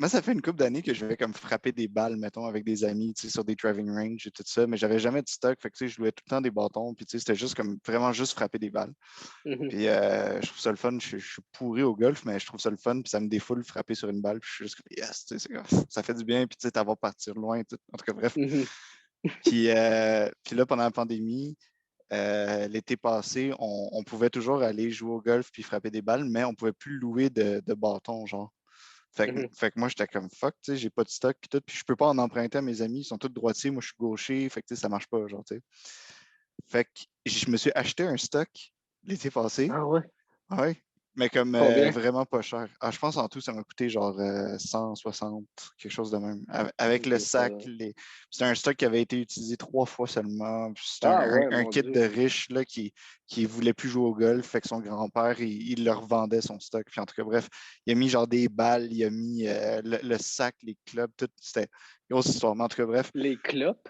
moi, ça fait une couple d'années que je vais comme frapper des balles, mettons, avec des amis, tu sais, sur des driving range et tout ça, mais j'avais jamais de stock, fait que tu sais, je jouais tout le temps des bâtons, puis tu sais, c'était juste comme vraiment juste frapper des balles. Mhm. Puis je trouve ça le fun, je suis pourri au golf, mais je trouve ça le fun, puis ça me défoule frapper sur une balle, puis je suis juste comme yes, tu sais, ça fait du bien, puis tu sais, t'avoir partir loin, tout. En tout cas, bref. Mhm. Puis là, pendant la pandémie, l'été passé, on pouvait toujours aller jouer au golf puis frapper des balles, mais on pouvait plus louer de bâtons, genre. Mhm. Fait que moi, j'étais comme fuck, tu sais, j'ai pas de stock puis tout, puis je peux pas en emprunter à mes amis, ils sont tous droitiers, moi je suis gaucher, fait que tu sais, ça marche pas, genre, tu sais. Fait que je me suis acheté un stock l'été passé, Ah ouais? ouais, mais comme Combien? vraiment pas cher. Ah, je pense en tout, ça m'a coûté genre 160, quelque chose de même. Avec le Ok, ça sac, va. c'était un stock qui avait été utilisé 3 fois seulement. C'était Ah ouais, un mon kit de Dieu. riche là, qui voulait plus jouer au golf, fait que son grand-père, il leur vendait son stock. Puis en tout cas, bref, il a mis genre des balles, il a mis le sac, les clubs, tout. C'était une grosse histoire. Mais en tout cas, bref, Les clopes?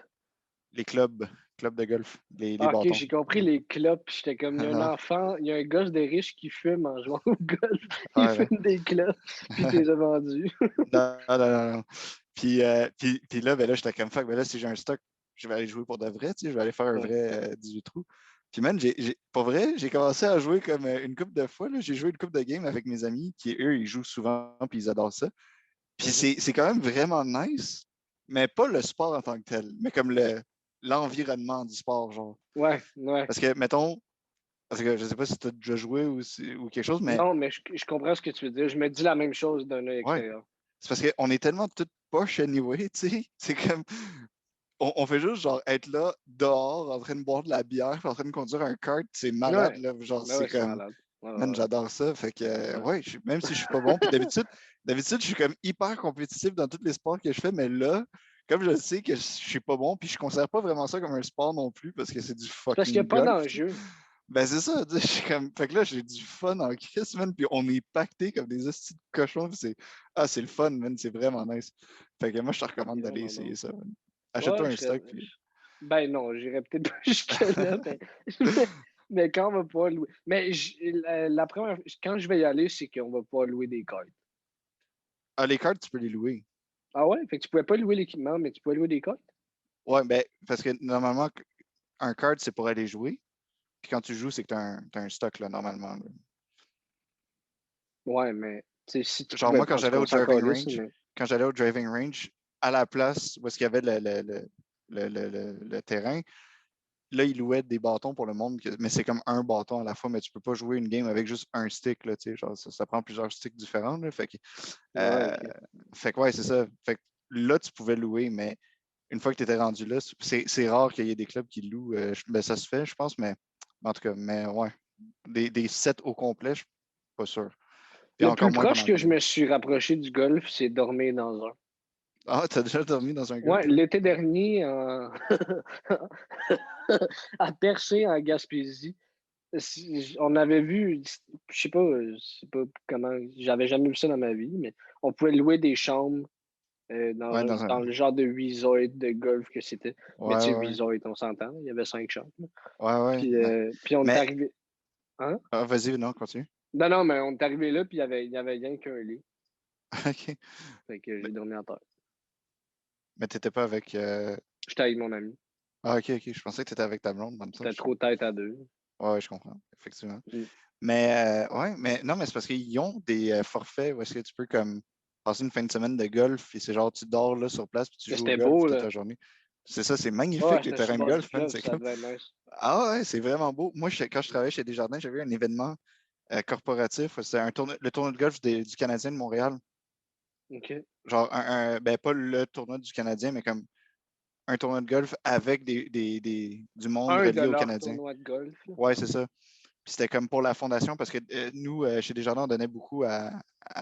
les clubs de golf, les Ah, ok, bâtons. j'ai compris les clopes. J'étais comme, il y a un Non, enfant, il y a un gosse de riche qui fume en jouant au golf. Il ouais, fume des clopes, puis il t'es vendu. non, non, non, non. Puis là, ben là, j'étais comme fuck, ben là, si j'ai un stock, je vais aller jouer pour de vrai, tu sais, je vais aller faire un Ouais. vrai 18 trous. Puis man, pour vrai, j'ai commencé à jouer comme une couple de fois, là. J'ai joué une couple de games avec mes amis qui, eux, ils jouent souvent, puis ils adorent ça. Puis Mhm. c'est quand même vraiment nice, mais pas le sport en tant que tel, mais comme l'environnement du sport, genre. Ouais, ouais. Parce que, mettons, parce que je sais pas si tu as déjà joué ou quelque chose, mais Non, mais je comprends ce que tu veux dire. Je me dis la même chose d'un œil ouais. extérieur. C'est parce qu'on est tellement toutes poches anyway, tu sais. C'est comme, on fait juste genre être là, dehors, en train de boire de la bière, puis en train de conduire un kart, c'est malade, Ouais. là. Genre, Ben c'est ouais, c'est comme, malade. Ouais, man, ouais, j'adore ça. Fait que, ouais. ouais, même si je suis pas bon, puis d'habitude, je suis comme hyper compétitif dans tous les sports que je fais, mais là, comme je sais que je suis pas bon, puis je considère pas vraiment ça comme un sport non plus, parce que c'est du C'est parce qu'il n'y a fucking pas golf. d'enjeu. Ben, c'est ça, tu sais, je suis comme, fait que là, j'ai du fun en crise, man, puis on est pacté comme des hosties de cochons, puis c'est le fun, man, c'est vraiment nice. Fait que moi, je te recommande C'est d'aller vraiment essayer bon. ça, man. Ouais, Achète-toi un stock, puis... ben non, j'irais peut-être pas jusque-là, mais quand on va pouvoir louer. Mais la première, quand je vais y aller, c'est qu'on va pouvoir louer des cartes. Ah, les cartes, tu peux les louer. Ah ouais? Fait que tu pouvais pas louer l'équipement, mais tu pouvais louer des cartes? Ouais, ben, parce que normalement, un card, c'est pour aller jouer, puis quand tu joues, c'est que t'as un stock, là, normalement, là. Ouais, mais tu sais, si tu Genre, pouvais moi, pas, en tout cas, on s'en calisse, mais. quand j'allais au driving range, à la place où est-ce qu'il y avait le terrain, là, ils louaient des bâtons pour le monde, mais c'est comme un bâton à la fois, mais tu peux pas jouer une game avec juste un stick, là, tu sais, genre, ça prend plusieurs sticks différents, là, Ouais, euh, ok. fait que ouais, c'est ça. Fait que là, tu pouvais louer, mais une fois que tu étais rendu là, c'est rare qu'il y ait des clubs qui louent. Ben, ça se fait, je pense, mais en tout cas, mais ouais. Des sets au complet, je suis pas sûr. Puis Le encore plus moins pendant proche la que je pandémie. me suis rapproché du golf, c'est dormir dans un. Ah, t'as déjà dormi dans un Ouais, golf, toi? l'été dernier, à Percé, en Gaspésie, on avait vu, je sais pas comment, j'avais jamais vu ça dans ma vie, mais on pouvait louer des chambres Ouais, dans un. dans le genre de resort de golf que c'était. Mais Ouais, tu sais, ouais, ouais. resort, on s'entend, il y avait 5 chambres, là. Ouais, ouais. Puis on est Mais, arrivé. Hein? vas-y, non, continue. Non, non, mais on est arrivé là, puis il y avait rien qu'un lit. OK. Fait que Mais, j'ai dormi en terre. mais t'étais pas avec. J'étais avec mon ami. Ah, OK, OK. Je pensais que t'étais avec ta blonde, comme ça. C'était trop tête à deux. Ouais, ouais, je comprends, effectivement. Mm. Mais ouais, mais non, mais c'est parce qu'ils ont des forfaits où est-ce que tu peux comme passer une fin de semaine de golf et c'est genre tu dors là sur place puis tu Mais joues au c'était golf beau, toute là. la journée. C'est ça, c'est Ouais, magnifique les c'était sur terrains le de bord du golf, man. fleuve, C'est ça comme devait être nice. ah ouais, c'est vraiment beau. Moi, quand je travaillais chez Desjardins, j'avais eu un événement corporatif. C'était le tournoi de golf du Canadien de Montréal. OK. Genre ben pas le tournoi du Canadien, mais comme un tournoi de golf avec du monde Un de relié au leurs Canadien. tournois de golf, là. Ouais, c'est ça. Puis c'était comme pour la fondation, parce que nous, chez Desjardins, on donnait beaucoup à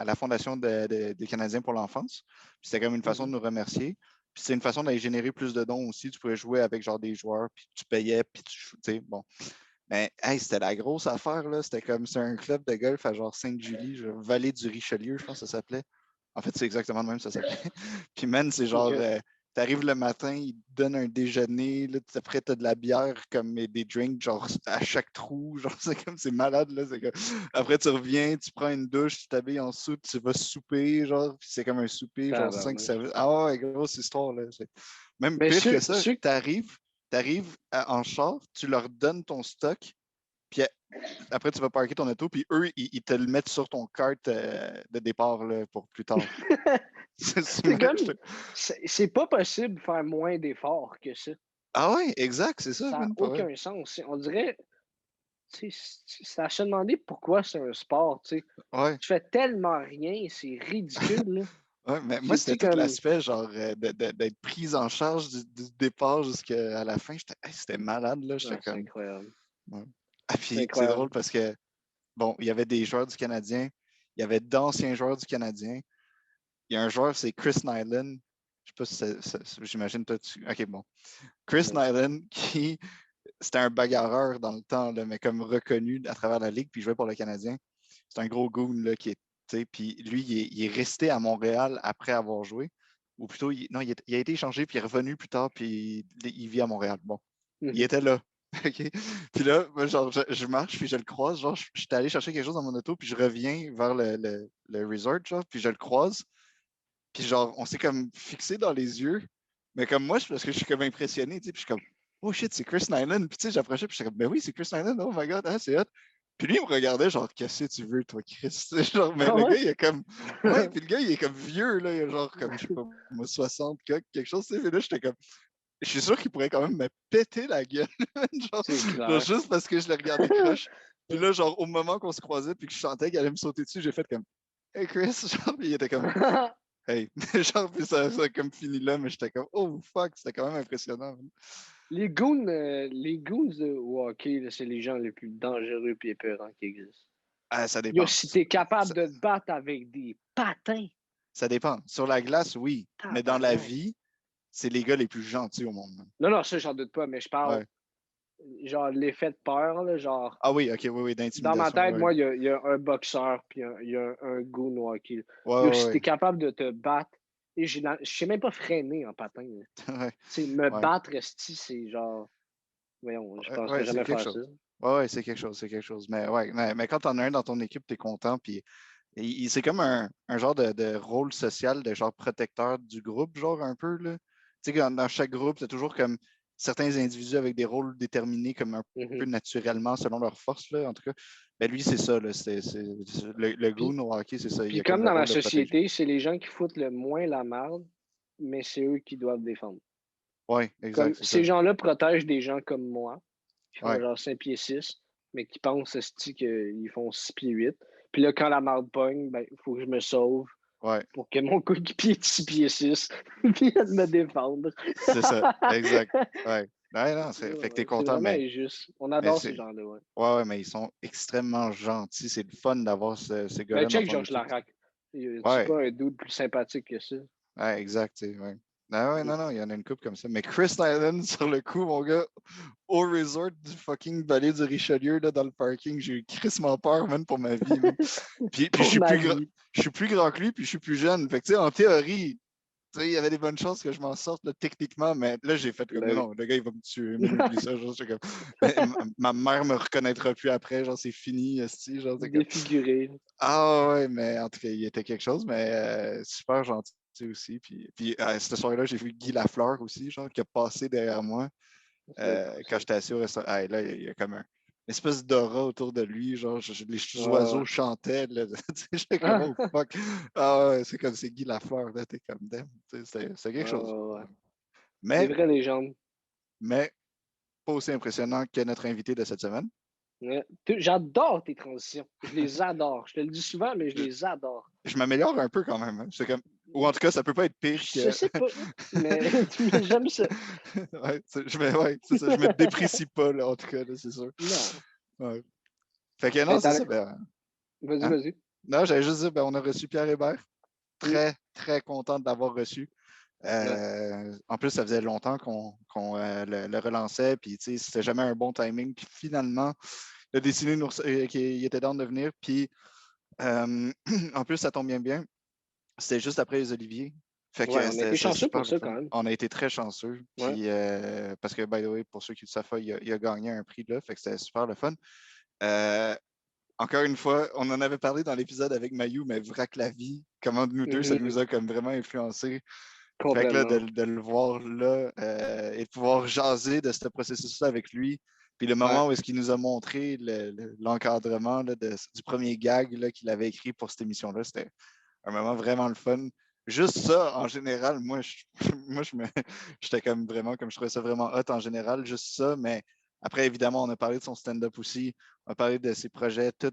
la fondation des Canadiens pour l'enfance. Puis c'était comme une façon Mhm. de nous remercier. Puis c'est une façon d'aller générer plus de dons aussi. Tu pouvais jouer avec genre des joueurs, puis tu payais, puis tu sais, bon. Mais hey, c'était la grosse affaire, là. C'est un club de golf à genre Sainte-Julie, Vallée du Richelieu, je pense que ça s'appelait. En fait, c'est exactement le même, ça s'appelait. Puis man, c'est genre, OK. T'arrives le matin, ils te donnent un déjeuner, là, après, t'as de la bière comme et des drinks, genre à chaque trou, genre c'est malade, là. Après, tu reviens, tu prends une douche, tu t'habilles en soupe, tu vas souper, genre, puis c'est comme un souper, genre 5 Tabarnouche. services. Ah ouais, grosse histoire, là. Même Mais pire que ceux, ça, ceux, t'arrives en char, tu leur donnes ton stock, puis après, tu vas parker ton auto, puis eux, ils te le mettent sur ton cart de départ là, pour plus tard. c'est comme, c'est pas possible de faire moins d'efforts que ça. Ah ouais, exact, c'est ça, Ça n'a man, pas vrai. aucun sens. On dirait, tu sais, c'est à se demander pourquoi c'est un sport, tu sais. Ouais. Tu fais tellement rien, c'est ridicule, là. Ouais, mais moi, C'est, tu c'était sais, tout comme, l'aspect, genre, d'être prise en charge du départ jusqu'à la fin. Hey, c'était malade, là. J'étais ah, c'est comme. incroyable. Ouais. Ah, C'est puis c'est incroyable. drôle parce que, bon, il y avait des joueurs du Canadien, il y avait d'anciens joueurs du Canadien. Il y a un joueur, c'est Chris Nyland. Je sais pas si j'imagine toi, OK, bon. Chris Non. Nyland, qui. C'était un bagarreur dans le temps, là, mais comme reconnu à travers la ligue, puis il jouait pour le Canadien. C'est un gros goon, là, qui est. Puis lui, il est resté à Montréal après avoir joué. Ou plutôt, non, il a été échangé, puis il est revenu plus tard, puis il vit à Montréal. Bon, il Mhm. était là. OK? Puis là, moi, genre, je marche, puis je le croise. Genre, j'étais allé chercher quelque chose dans mon auto, puis je reviens vers le resort, genre, puis je le croise. Puis genre, on s'est comme fixé dans les yeux. Mais comme moi, parce que je suis comme impressionné, tu sais, puis je suis comme, oh shit, c'est Chris Nyland. Puis tu sais, j'approchais, puis j'étais comme, ben oui, c'est Chris Nyland, oh my god, hein, c'est hot. Puis lui, il me regardait, genre, qu'est-ce que tu veux, toi, Chris? Genre, mais Ah le gars, ouais? il est comme, ouais, puis le gars, il est comme vieux, là, il a genre, comme, je sais pas, moi, 60, quelque chose, tu sais. Mais là, j'étais comme, je suis sûr qu'il pourrait quand même me péter la gueule, genre, C'est genre, clair. juste parce que je l'ai regardé croche. Puis là, genre, au moment qu'on se croisait, puis que je sentais qu'il allait me sauter dessus, j'ai fait comme, hey Chris, genre, puis il était comme, hey, genre, puis ça a comme fini là, mais j'étais comme, oh fuck, c'était quand même impressionnant. Man. Les goons au hockey, là, c'est les gens les plus dangereux et épeurants qui existent. Ah, ça Yo, dépend. si t'es capable Ça, de te battre avec des patins, ça dépend. Sur la glace, oui, mais dans la tabarnak. vie, c'est les gars les plus gentils au monde. Man. Non, non, ça, j'en doute pas, mais je parle, Ouais. genre, l'effet de peur, là, genre, Ah oui, ok, oui, oui, dans ma d'intimidation, tête, ouais. moi, il y a un boxeur, puis il y a un goon au hockey. Ouais, Yo, ouais, si t'es ouais. capable de te battre, et je sais même pas freiner en patin. Ouais, Tu sais, me ouais, battre, esti, c'est genre, voyons, je penserais ouais, c'est jamais quelque faire ça. chose. Ouais, ouais, c'est quelque chose, c'est quelque chose. Mais ouais, mais quand t'en as un dans ton équipe, t'es content, puis c'est comme un genre de rôle social, de genre protecteur du groupe, genre un peu, là. Tu sais, dans chaque groupe, c'est toujours comme certains individus avec des rôles déterminés comme un peu Mhm. naturellement selon leur force, là, en tout cas. Ben lui, c'est ça, là. Le Puis, goon au hockey, c'est ça. Il puis a comme comme le dans la rôle de protéger. société, c'est les gens qui foutent le moins la merde, mais c'est eux qui doivent défendre. Ouais, Comme exact, c'est ça. ces gens-là protègent des gens comme moi, qui font Ouais, genre 5 pieds 6, mais qui pensent esti, qu'ils font 6 pieds 8. Puis là, quand la marde pogne, ben, il faut que je me sauve ouais, pour que mon coéquipier de 6 pieds 6 vienne me défendre. c'est ça. Exact. Ouais. Ouais, non, fait que t'es C'est content, vraiment injuste. On adore ces c'est. gens-là, ouais. Ouais, ouais, mais ils sont extrêmement gentils. C'est le fun d'avoir ces Ben, gars-là dans check ton Georges équipe. Larac. C'est Ouais, pas un dude plus sympathique que ça. ouais, exact, tu sais, ouais. Ah ouais, non, non, il y en a une coupe comme ça. Mais Chris Nyland, sur le coup, mon gars, au resort du fucking Vallée du Richelieu, là, dans le parking, j'ai eu crissement peur, man, pour ma vie, man. Puis Pour ma vie. je suis plus grand que lui, puis je suis plus jeune. Fait que, tu sais, en théorie, tu sais, il y avait des bonnes chances que je m'en sorte, là, techniquement, mais là, j'ai fait comme, non, Ben oui. non, le gars, il va me tuer, man, oublie ça. Genre, j'étais comme, ma mère me reconnaîtra plus après, genre, c'est fini, esti, genre, c'est comme, Défiguré. ah ouais, mais en tout cas, il était quelque chose, mais super gentil aussi. Puis cette soirée-là, j'ai vu Guy Lafleur aussi, genre, qui a passé derrière moi C'est bon, ça. quand j'étais assis au restaurant. Ah, là, il y a comme une espèce d'aura autour de lui, genre, les Ouais, oiseaux chantaient, là. Tu sais, j'étais comme, oh ouais. fuck. Ah ouais, c'est comme c'est Guy Lafleur, là, t'es comme, damn. Tu sais, c'est quelque Ouais, chose. ouais, ouais. Des Mais, vraies légendes. mais, pas aussi impressionnant que notre invité de cette semaine. Ouais. J'adore tes transitions. Je les adore. Je te le dis souvent, mais je Je, les adore. je m'améliore un peu quand même. Hein. C'est comme, ou en tout cas, ça peut pas être pire Je que. sais pas, mais j'aime ça. Ouais, ouais, c'est ça, je me déprécie pas, là, en tout cas, là, c'est sûr. Non. Ouais. Fait que non, Mais c'est ça, ben, Vas-y, hein? vas-y. Non, j'allais juste dire, ben, on a reçu Pierre Hébert. Mm. Très, très content de l'avoir reçu. Ouais. En plus, ça faisait longtemps qu'on le relançait, puis tu sais, c'était jamais un bon timing. Puis finalement, il a décidé qu'il était dans de venir. Puis en plus, ça tombe bien bien. C'était juste après les Oliviers. Fait Ouais, que on a été c'était chanceux super pour le ça fun. quand même. On a été très chanceux. Ouais. Puis, parce que, by the way, pour ceux qui ne le savent pas, il a gagné un prix là. Fait que c'était super le fun. Euh, Encore une fois, on en avait parlé dans l'épisode avec Mayu, mais Vrac la vie, comment nous deux, ça nous a comme vraiment influencé. Fait que là, Complètement. de le voir là et de pouvoir jaser de ce processus-là avec lui, puis le Ouais. moment où est-ce qu'il nous a montré l'encadrement du premier gag qu'il avait écrit pour cette émission-là, c'était un moment vraiment le fun. Juste ça, en général, moi, j'étais comme vraiment, comme je trouvais ça vraiment hot en général, juste ça, mais après, évidemment, on a parlé de son stand-up aussi, on a parlé de ses projets, tout,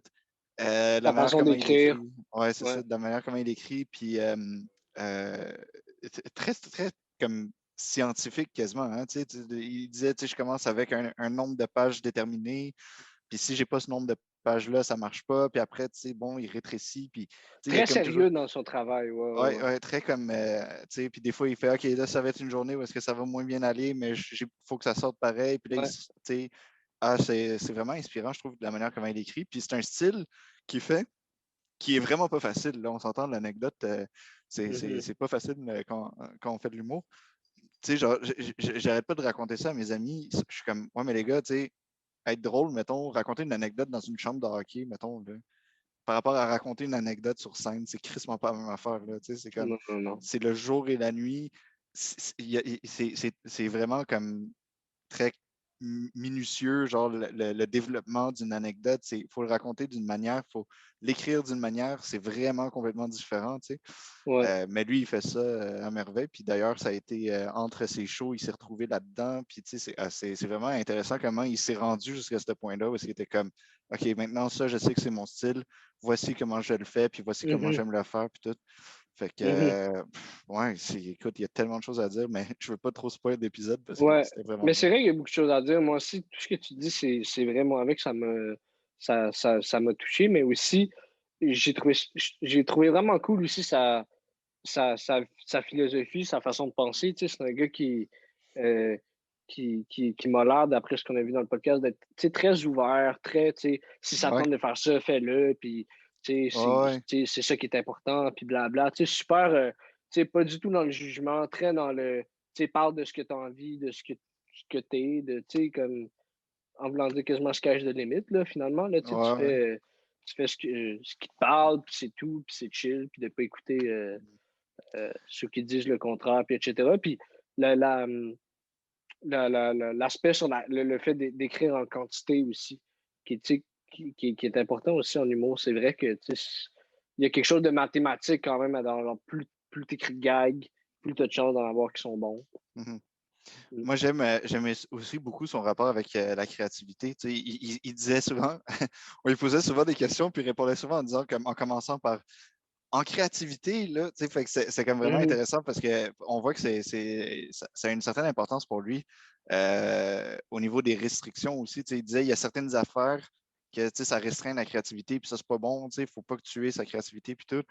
la La manière façon comment il d'écrire. écrit. Ouais, c'est Ouais. ça, de la manière comment il écrit, puis euh, très, très comme scientifique quasiment. Hein, il disait, je commence avec un nombre de pages déterminé, puis si j'ai pas ce nombre de pages-là, ça marche pas. Puis après, bon, il rétrécit. Puis il y a Très comme toujours. sérieux dans son travail. Ouais, ouais, Ouais, ouais. ouais, très comme. Puis des fois, il fait OK, là, ça va être une journée où est-ce que ça va moins bien aller, mais il faut que ça sorte pareil. Puis là, Ouais. c'est vraiment inspirant, je trouve, de la manière comment il écrit. Puis c'est un style qu'il fait qui est vraiment pas facile. Là, on s'entend de l'anecdote. C'est pas facile quand on fait de l'humour. Tu sais, genre, j'arrête pas de raconter ça à mes amis. Je suis comme, ouais, mais les gars, tu sais, être drôle, mettons, raconter une anecdote dans une chambre de hockey, mettons, là, par rapport à raconter une anecdote sur scène, c'est crissement pas la même affaire, là. Tu sais, c'est comme, Non, non, non. c'est le jour et la nuit. C'est vraiment comme très minutieux, genre le développement d'une anecdote. Il faut le raconter d'une manière, il faut l'écrire d'une manière, c'est vraiment complètement différent, tu sais. Ouais. Mais lui, il fait ça à merveille. Puis d'ailleurs, ça a été entre ses shows, il s'est retrouvé là-dedans. Puis tu sais, c'est vraiment intéressant comment il s'est rendu jusqu'à ce point-là, où il était comme, OK, maintenant ça, je sais que c'est mon style. Voici comment je le fais, puis voici comment Mhm. j'aime le faire, puis tout. Fait que, Mhm. ouais, écoute, il y a tellement de choses à dire, mais je veux pas trop spoiler d'épisode parce que Ouais. c'était vraiment Mais bon. c'est vrai qu'il y a beaucoup de choses à dire. Moi aussi, tout ce que tu dis, c'est vraiment avec ça m'a touché, mais aussi, j'ai trouvé, j'ai trouvé vraiment cool aussi sa philosophie, sa façon de penser. Tu sais, c'est un gars euh, qui m'a l'air, d'après ce qu'on a vu dans le podcast, d'être tu sais, très ouvert, très, tu sais, si ça Ouais, tente de faire ça, fais-le, puis tu sais, ouais, c'est ça qui est important, puis blabla. Tu sais, super, tu sais, pas du tout dans le jugement, très dans le, tu sais, parle de ce que tu as envie, de ce que t'es, de, tu sais, comme, en voulant dire quasiment sky's the limit, là, finalement, là, tu sais, ouais, ouais. tu fais ce qui te parle, puis c'est tout, puis c'est chill, puis de pas écouter ceux qui disent le contraire, puis etc. Puis la, la, l'aspect sur le fait d'écrire en quantité aussi, qui, tu sais, qui est important aussi en humour. C'est vrai que tu sais, il y a quelque chose de mathématique quand même dans plus tu écris de gags, plus tu as de chances d'en avoir qui sont bons. Mhm. Mm. Moi, j'aimais aussi beaucoup son rapport avec la créativité. Tu sais, il disait souvent, on lui posait souvent des questions, puis il répondait souvent en disant, comme, en commençant par en créativité, là, tu sais, fait que c'est comme vraiment Mhm. intéressant parce qu'on voit que ça a une certaine importance pour lui au niveau des restrictions aussi. Tu sais, il disait il y a certaines affaires que tu sais, ça restreint la créativité, puis ça, c'est pas bon. Tu sais, il ne faut pas que tu aies sa créativité, puis tout.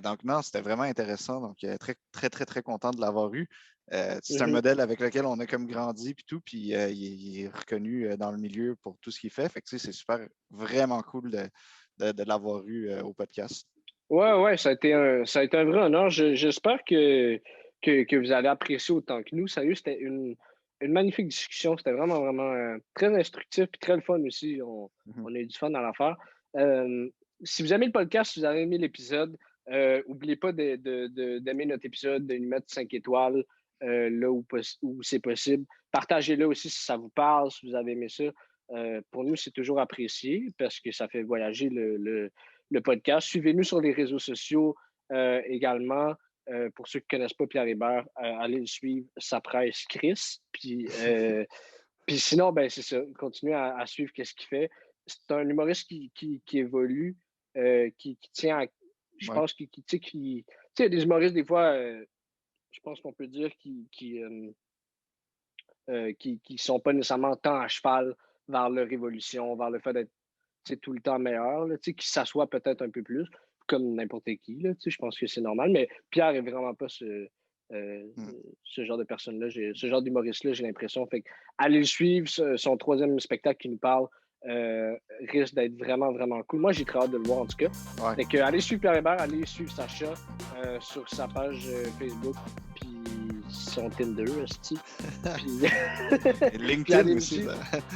Donc, non, c'était vraiment intéressant. Donc, très, très, très, très content de l'avoir eu. C'est un Mhm. modèle avec lequel on a comme grandi, puis tout. Puis, il est reconnu dans le milieu pour tout ce qu'il fait. Fait que, tu sais, c'est super, vraiment cool de l'avoir eu au podcast. Ouais, ouais, ça a été un vrai honneur. J'espère que vous allez apprécier autant que nous. Sérieux, c'était une magnifique discussion. C'était vraiment, vraiment très instructif et très le fun aussi. Mhm. On a eu du fun dans l'affaire. Si vous aimez le podcast, si vous avez aimé l'épisode, n'oubliez pas d'aimer notre épisode, de nous mettre 5 étoiles là où c'est possible. Partagez-le aussi si ça vous parle, si vous avez aimé ça. Pour nous, c'est toujours apprécié parce que ça fait voyager le podcast. Suivez-nous sur les réseaux sociaux également. Pour ceux qui ne connaissent pas Pierre Hébert, allez le suivre, sa presse Chris. Puis sinon, ben, c'est ça. Continuez à suivre qu'est-ce qu'il fait. C'est un humoriste qui évolue, qui tient à, je Ouais. pense, tu sais, tu sais, il y a des humoristes, des fois, je pense qu'on peut dire qui sont pas nécessairement tant à cheval vers leur évolution, vers le fait d'être tout le temps meilleur, là, qui s'assoit peut-être un peu plus, comme n'importe qui. Là, je pense que c'est normal, mais Pierre est vraiment pas euh, Mm. ce genre de personne-là, ce genre d'humoriste-là, j'ai l'impression. Fait que, allez le suivre, son troisième spectacle qui nous parle. risque d'être vraiment, vraiment cool. Moi, j'ai très hâte de le voir, en tout cas. Ouais. Fait que, allez suivre Pierre Hébert, allez suivre Sacha sur sa page Facebook, puis son Tinder, aussi. Puis... Et LinkedIn aussi.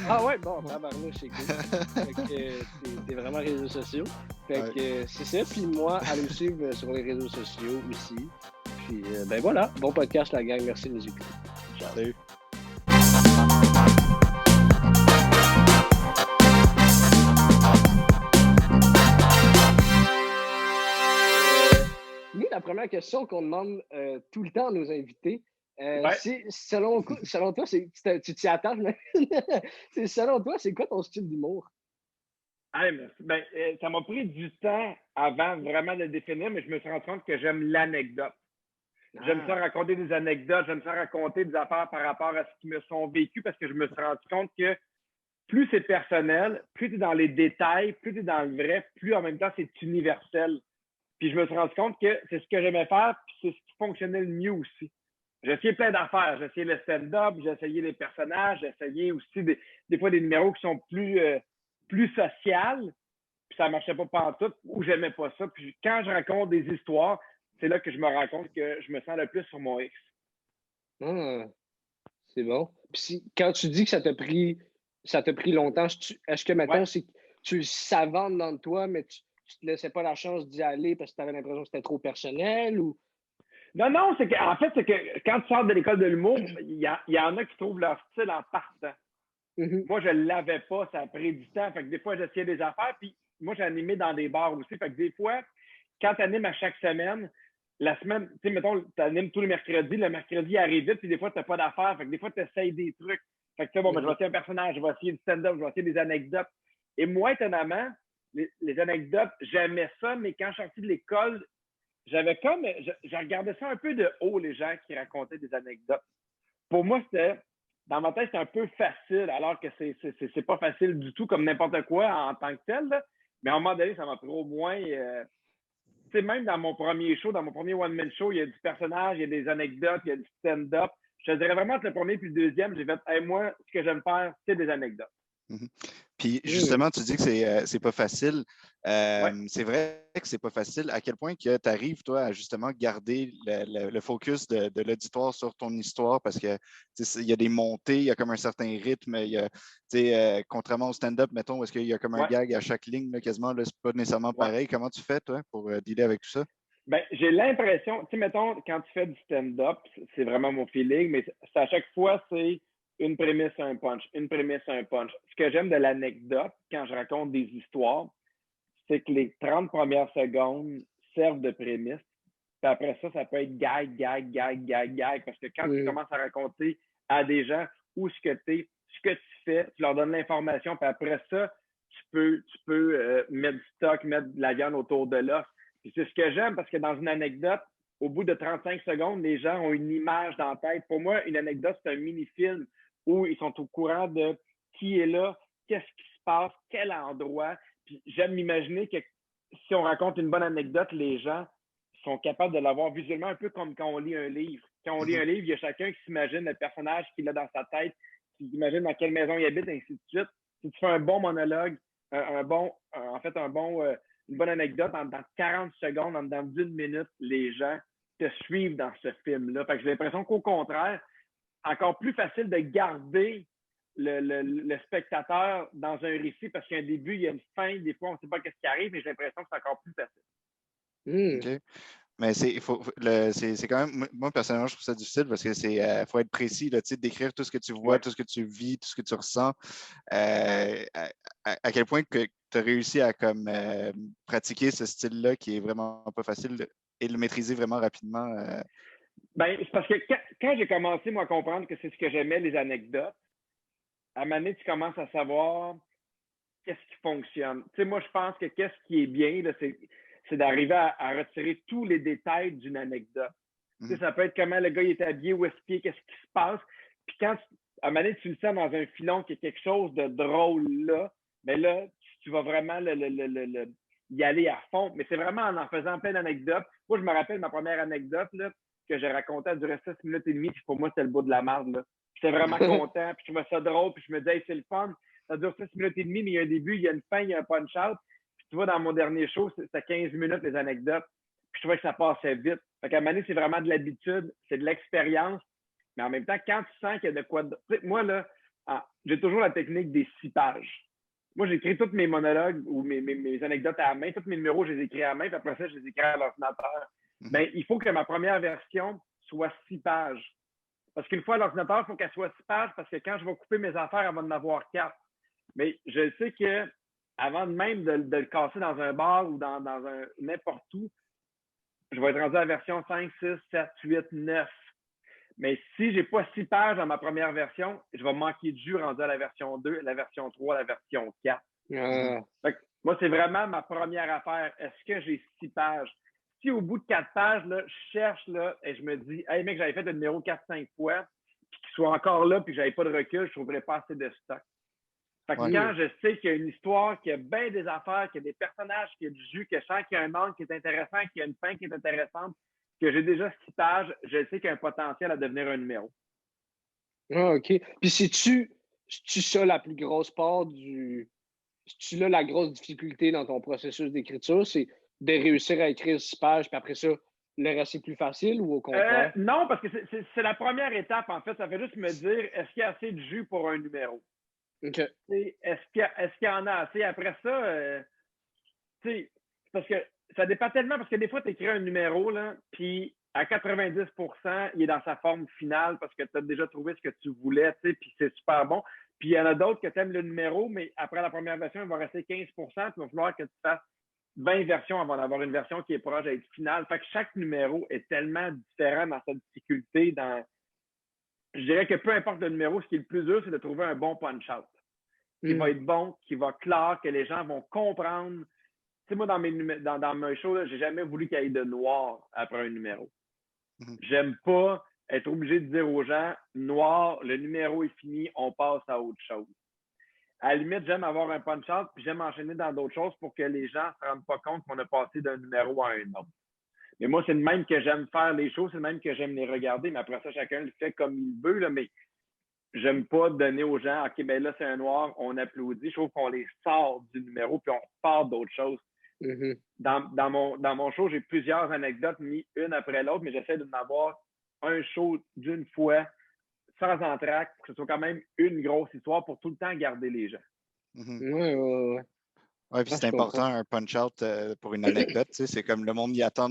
Ah ouais, bon, tabarnouche, c'est cool. Fait que t'es vraiment réseaux sociaux. Fait que c'est ça. Puis moi, allez me suivre sur les réseaux sociaux aussi. Puis ben voilà, bon podcast la gang, merci de nous écouter. Ciao. Salut. Nous, la première question qu'on demande tout le temps à nos invités, c'est selon toi, tu t'y attaches, mais c'est selon toi, c'est quoi ton style d'humour? Ça m'a pris du temps avant vraiment de le définir, mais je me suis rendu compte que j'aime l'anecdote. J'aime ça raconter des anecdotes, j'aime ça raconter des affaires par rapport à ce qui me sont vécues parce que je me suis rendu compte que plus c'est personnel, plus tu es dans les détails, plus tu es dans le vrai, plus en même temps c'est universel. Puis je me suis rendu compte que c'est ce que j'aimais faire, puis c'est ce qui fonctionnait le mieux aussi. J'ai essayé plein d'affaires. J'ai essayé le stand-up, j'ai essayé les personnages, j'ai essayé aussi des fois des numéros qui sont plus sociales, puis ça ne marchait pas pantoute, ou j'aimais pas ça. Puis quand je raconte des histoires, c'est là que je me rends compte que je me sens le plus sur mon X. C'est bon. Puis quand tu dis que ça t'a pris longtemps, est-ce que maintenant, c'est que tu savantes dans toi, mais tu te laissais pas la chance d'y aller parce que tu avais l'impression que c'était trop personnel ou. Non, c'est que quand tu sors de l'école de l'humour, il y en a qui trouvent leur style en partant. Moi, je ne l'avais pas, ça a pris du temps. Fait que des fois, j'essayais des affaires, puis moi, j'ai animé dans des bars aussi. Fait que des fois, quand tu animes à chaque semaine, la semaine, tu sais, mettons, tu animes tous les mercredis, le mercredi arrive vite, puis des fois, tu n'as pas d'affaires. Fait que des fois, tu essayes des trucs. Fait que bon, je vais essayer un personnage, je vais essayer du stand-up, je vais essayer des anecdotes. Et moi, étonnamment, les anecdotes, j'aimais ça, mais quand je suis sorti de l'école, je regardais ça un peu de haut, les gens qui racontaient des anecdotes. Pour moi, dans ma tête, c'était un peu facile, alors que c'est pas facile du tout, comme n'importe quoi en tant que tel. Là. Mais à un moment donné, ça m'a pris au moins, tu sais, même dans mon premier show, dans mon premier one-man show, il y a du personnage, il y a des anecdotes, il y a du stand-up. Je te dirais vraiment que le premier puis le deuxième, j'ai fait, hey, moi, ce que j'aime faire, c'est des anecdotes. Puis justement, tu dis que c'est pas facile. C'est vrai que c'est pas facile. À quel point que tu arrives, toi, à justement garder le focus de l'auditoire sur ton histoire parce que il y a des montées, il y a comme un certain rythme. Contrairement au stand-up, mettons, où est-ce qu'il y a comme un gag à chaque ligne, là, quasiment, là, c'est pas nécessairement pareil. Comment tu fais, toi, pour dealer avec tout ça? Ben, j'ai l'impression, tu sais, mettons, quand tu fais du stand-up, c'est vraiment mon feeling, mais à chaque fois, c'est une prémisse, un punch, une prémisse, un punch. Ce que j'aime de l'anecdote, quand je raconte des histoires, c'est que les 30 premières secondes servent de prémisse. Puis après ça, ça peut être gag. Parce que quand tu commences à raconter à des gens où ce que tu es, ce que tu fais, tu leur donnes l'information, puis après ça, tu peux mettre du stock, mettre de la viande autour de l'os. Puis c'est ce que j'aime parce que dans une anecdote, au bout de 35 secondes, les gens ont une image dans la tête. Pour moi, une anecdote, c'est un mini-film où ils sont au courant de qui est là, qu'est-ce qui se passe, quel endroit. Puis j'aime m'imaginer que si on raconte une bonne anecdote, les gens sont capables de l'avoir visuellement un peu comme quand on lit un livre. Quand on lit un livre, il y a chacun qui s'imagine le personnage qu'il a dans sa tête, qui imagine dans quelle maison il habite, et ainsi de suite. Si tu fais un bon monologue, une bonne anecdote, dans 40 secondes, dans 1 minute, les gens te suivent dans ce film-là. Fait que j'ai l'impression qu'au contraire, encore plus facile de garder le spectateur dans un récit parce qu'il y a un début, il y a une fin, des fois on ne sait pas ce qui arrive, mais j'ai l'impression que c'est encore plus facile. Okay. Mais c'est quand même, moi personnellement, je trouve ça difficile parce que faut être précis, là, d'écrire tout ce que tu vois, tout ce que tu vis, tout ce que tu ressens. À quel point que tu as réussi à pratiquer ce style-là qui est vraiment pas facile et le maîtriser vraiment rapidement. Ben, c'est parce que quand j'ai commencé, moi, à comprendre que c'est ce que j'aimais, les anecdotes, à un moment donné, tu commences à savoir qu'est-ce qui fonctionne. Tu sais, moi, je pense que qu'est-ce qui est bien, là, c'est d'arriver à retirer tous les détails d'une anecdote. Tu sais, ça peut être comment le gars il est habillé, où est-ce qu'il est, qu'est-ce qui se passe. Puis quand, à un moment donné, tu le sens dans un filon qu'il y a quelque chose de drôle là, mais là, tu vas vraiment y aller à fond. Mais c'est vraiment en faisant plein d'anecdotes. Moi, je me rappelle ma première anecdote là, que j'ai racontée, elle durait 6 minutes et demie, puis pour moi, c'était le bout de la marde. J'étais vraiment content, puis je trouvais ça drôle, puis je me disais, hey, c'est le fun. ça dure 6 minutes et demie, mais il y a un début, il y a une fin, il y a un punch-out. Puis tu vois, dans mon dernier show, c'était 15 minutes les anecdotes. Puis je trouvais que ça passait vite. Fait qu'à un moment donné, c'est vraiment de l'habitude, c'est de l'expérience. Mais en même temps, quand tu sens qu'il y a de quoi... Moi, là, j'ai toujours la technique des 6 pages. Moi, j'écris tous mes monologues ou mes anecdotes à la main. Tous mes numéros, je les écris à la main. Puis après ça, je les écris à l'ordinateur. Ben, il faut que ma première version soit 6 pages. Parce qu'une fois à l'ordinateur, il faut qu'elle soit 6 pages parce que quand je vais couper mes affaires, elle va en avoir 4. Mais je sais que avant même de le casser dans un bar ou dans n'importe où, je vais être rendu à la version 5, 6, 7, 8, 9. Mais si je n'ai pas 6 pages dans ma première version, je vais manquer de jus rendu à la version 2, la version 3, la version 4. Fait que moi, c'est vraiment ma première affaire. Est-ce que j'ai 6 pages? Si au bout de 4 pages, là, je cherche là, et je me dis, hey mec, j'avais fait le numéro 4-5 fois, puis qu'il soit encore là, puis que j'avais pas de recul, je ne trouverais pas assez de stock. Fait que quand je sais qu'il y a une histoire, qu'il y a bien des affaires, qu'il y a des personnages, qu'il y a du jus, que je sens qu'il y a un angle qui est intéressant, qu'il y a une fin qui est intéressante, que j'ai déjà 6 pages, je sais qu'il y a un potentiel à devenir un numéro. Ah, OK. Puis c'est-tu ça la plus grosse part c'est-tu là la grosse difficulté dans ton processus d'écriture? C'est de réussir à écrire 6 pages, puis après ça, le reste est plus facile ou au contraire? Non, parce que c'est la première étape, en fait. Ça fait juste me dire, est-ce qu'il y a assez de jus pour un numéro? OK. Est-ce qu'il y en a assez? Après ça, parce que ça dépend tellement, parce que des fois, tu écris un numéro, là, puis à 90%, il est dans sa forme finale parce que tu as déjà trouvé ce que tu voulais, puis c'est super bon. Puis il y en a d'autres que tu aimes le numéro, mais après la première version, il va rester 15%, puis il va falloir que tu fasses 20 versions avant d'avoir une version qui est proche d'être finale. Fait que chaque numéro est tellement différent dans sa difficulté. Je dirais que peu importe le numéro, ce qui est le plus dur, c'est de trouver un bon punch-out qui va être bon, qui va clair, que les gens vont comprendre. Tu sais, moi, dans mes shows, j'ai jamais voulu qu'il y ait de noir après un numéro. J'aime pas être obligé de dire aux gens, noir, le numéro est fini, on passe à autre chose. À la limite, j'aime avoir un punch-out, puis j'aime enchaîner dans d'autres choses pour que les gens ne se rendent pas compte qu'on a passé d'un numéro à un autre. Mais moi, c'est le même que j'aime faire les choses, c'est le même que j'aime les regarder, mais après ça, chacun le fait comme il veut, là, mais j'aime pas donner aux gens, OK, ben là, c'est un noir, on applaudit. Je trouve qu'on les sort du numéro, puis on part d'autres choses. Dans mon show, j'ai plusieurs anecdotes mis une après l'autre, mais j'essaie d'en avoir un show d'une fois, sans entracte, pour que ce soit quand même une grosse histoire pour tout le temps garder les gens. Ouais, puis c'est important, un punch-out pour une anecdote. C'est comme le monde y attend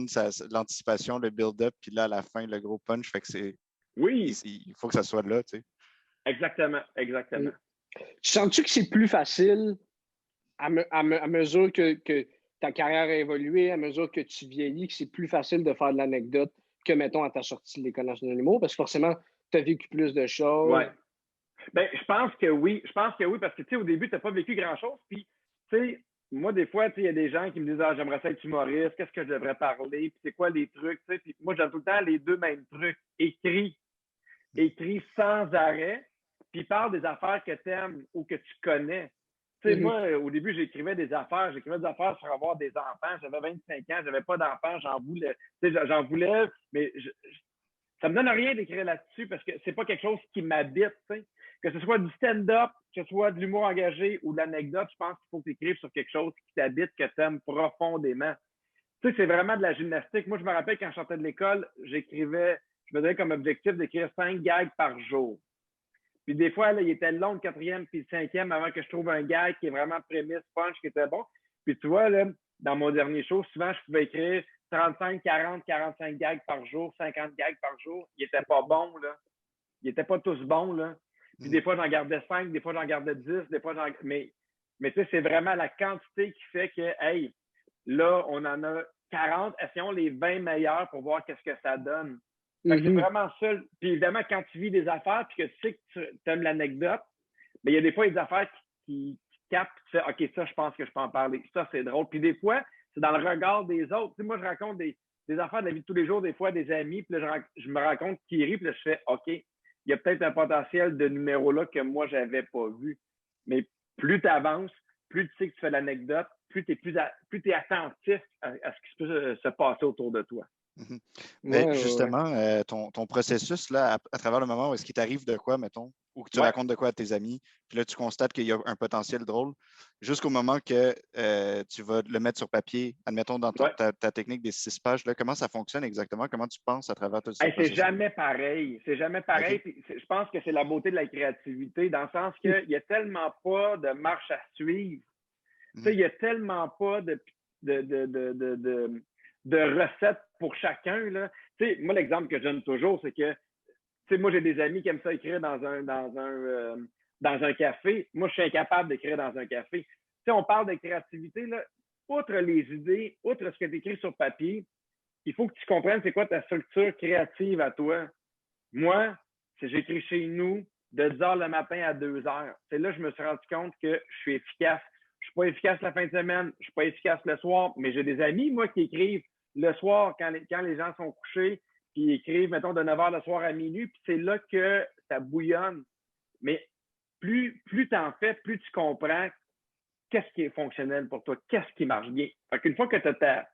l'anticipation, le build-up, puis là, à la fin, le gros punch. Fait que il faut que ça soit là. Exactement. Tu sens-tu que c'est plus facile à mesure que ta carrière a évolué, à mesure que tu vieillis, que c'est plus facile de faire de l'anecdote que, mettons, à ta sortie de l'École nationale de l'humour? Parce que forcément, tu as vécu plus de choses. Ouais. Ben, je pense que oui. Parce que, tu sais, au début, tu n'as pas vécu grand-chose. Puis, tu sais, moi, des fois, il y a des gens qui me disent, j'aimerais ça être humoriste, qu'est-ce que je devrais parler, puis c'est quoi les trucs, tu sais. Puis moi, j'aime tout le temps les deux mêmes trucs. Écrit sans arrêt, puis parle des affaires que tu aimes ou que tu connais. Tu sais, moi, au début, j'écrivais des affaires sur avoir des enfants. J'avais 25 ans, j'avais pas d'enfants, j'en voulais. Tu sais, j'en voulais, mais ça me donne rien d'écrire là-dessus parce que c'est pas quelque chose qui m'habite, tu sais. Que ce soit du stand-up, que ce soit de l'humour engagé ou de l'anecdote, je pense qu'il faut que tu écrives sur quelque chose qui t'habite, que tu aimes profondément. Tu sais, c'est vraiment de la gymnastique. Moi, je me rappelle quand je sortais de l'école, je me donnais comme objectif d'écrire 5 gags par jour. Puis des fois, là, il était long le 4e puis le 5e avant que je trouve un gag qui est vraiment prémisse, punch, qui était bon. Puis tu vois, là, dans mon dernier show, souvent, je pouvais écrire 35, 40, 45 gags par jour, 50 gags par jour. Ils n'étaient pas bons, là. Ils n'étaient pas tous bons, là. Puis des fois, j'en gardais 5, des fois, j'en gardais 10, des fois, mais tu sais, c'est vraiment la quantité qui fait que, hey, là, on en a 40, essayons les 20 meilleurs pour voir qu'est-ce que ça donne. Fait que c'est vraiment ça. Puis évidemment, quand tu vis des affaires puis que tu sais que tu aimes l'anecdote, mais il y a des fois des affaires qui captent, tu fais OK, ça, je pense que je peux en parler. Ça, c'est drôle. Puis des fois, c'est dans le regard des autres. Tu sais, moi, je raconte des affaires de la vie de tous les jours, des fois, des amis, puis là, je me raconte qui rit, puis là, je fais OK, il y a peut-être un potentiel de numéro là que moi, j'avais pas vu. Mais plus tu avances, plus tu sais que tu fais l'anecdote, plus tu es attentif à ce qui peut se passer autour de toi. Mhm. Mais Ouais, ouais, justement, ton processus, là, à travers le moment où est-ce qu'il t'arrive de quoi, mettons, ou que tu Ouais, racontes de quoi à tes amis, puis là, tu constates qu'il y a un potentiel drôle, jusqu'au moment que tu vas le mettre sur papier, admettons, dans ouais. ta technique des 6 pages, là, comment ça fonctionne exactement? Comment tu penses à travers tout ce Hey, c'est processus? jamais pareil. C'est jamais OK? pareil. Puis je pense que c'est la beauté de la créativité, dans le sens qu'il n'y a tellement pas de marche à suivre. Tu sais, Mhm. il n'y a tellement pas de, de, de, de, de, de recettes pour chacun. Là. Tu sais, moi, l'exemple que je donne toujours, c'est que tu sais, moi, j'ai des amis qui aiment ça écrire dans un café. Moi, je suis incapable d'écrire dans un café. Tu sais, on parle de créativité, là. Outre les idées, outre ce que tu écris sur papier, il faut que tu comprennes c'est quoi ta structure créative à toi. Moi, j'écris chez nous de 10 heures le matin à 2 heures. C'est là que je me suis rendu compte que je suis efficace. Je suis pas efficace la fin de semaine, je suis pas efficace le soir, mais j'ai des amis, moi, qui écrivent le soir quand les gens sont couchés, puis ils écrivent, mettons, de 9 heures le soir à minuit, puis c'est là que ça bouillonne. Mais plus tu en fais, plus tu comprends qu'est-ce qui est fonctionnel pour toi, qu'est-ce qui marche bien. Fait qu'une fois que tu as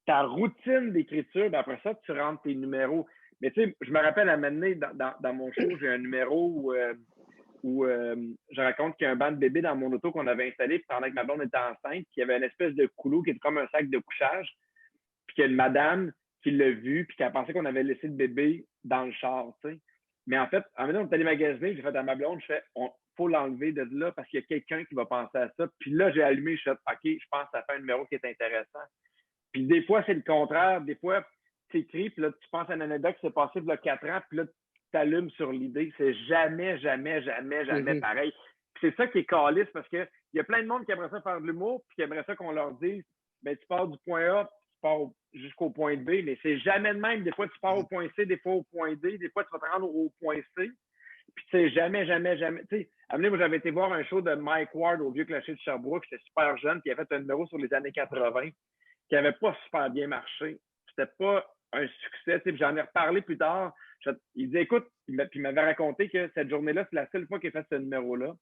ta routine d'écriture, ben après ça, tu rentres tes numéros. Mais tu sais, je me rappelle à un moment donné, dans mon show, j'ai un numéro où je raconte qu'il y a un banc de bébé dans mon auto qu'on avait installé pendant que ma blonde était enceinte, puis il y avait une espèce de couloir qui était comme un sac de couchage, puis qu'il y a une madame qui l'a vu, puis qui a pensé qu'on avait laissé le bébé dans le char, tu sais. Mais en fait, en même temps, on est allé magasiner, j'ai fait à ma blonde, je fais, faut l'enlever de là parce qu'il y a quelqu'un qui va penser à ça. Puis là, j'ai allumé, je fais, OK, je pense que ça fait un numéro qui est intéressant. Puis des fois, c'est le contraire. Des fois, tu écris, puis là, tu penses à une anecdote qui s'est passée il y a 4 ans, puis là, tu t'allumes sur l'idée. C'est jamais, jamais, jamais, jamais Mhm. pareil. Puis c'est ça qui est caliste parce qu'il y a plein de monde qui aimerait ça faire de l'humour, puis qui aimerait ça qu'on leur dise, ben, tu pars du point A, tu pars jusqu'au point B, mais c'est jamais de même. Des fois, tu pars au Mhm. point C, des fois au point D, des fois, tu vas te rendre au point C. Puis, tu sais, jamais, jamais, jamais. Tu sais, à un moment donné, moi, j'avais été voir un show de Mike Ward au Vieux Clocher de Sherbrooke. J'étais super jeune, puis il a fait un numéro sur les années 80 qui n'avait pas super bien marché. C'était pas un succès. Tu sais, j'en ai reparlé plus tard. Il disait, écoute, puis il m'avait raconté que cette journée-là, c'est la seule fois qu'il a fait ce numéro-là.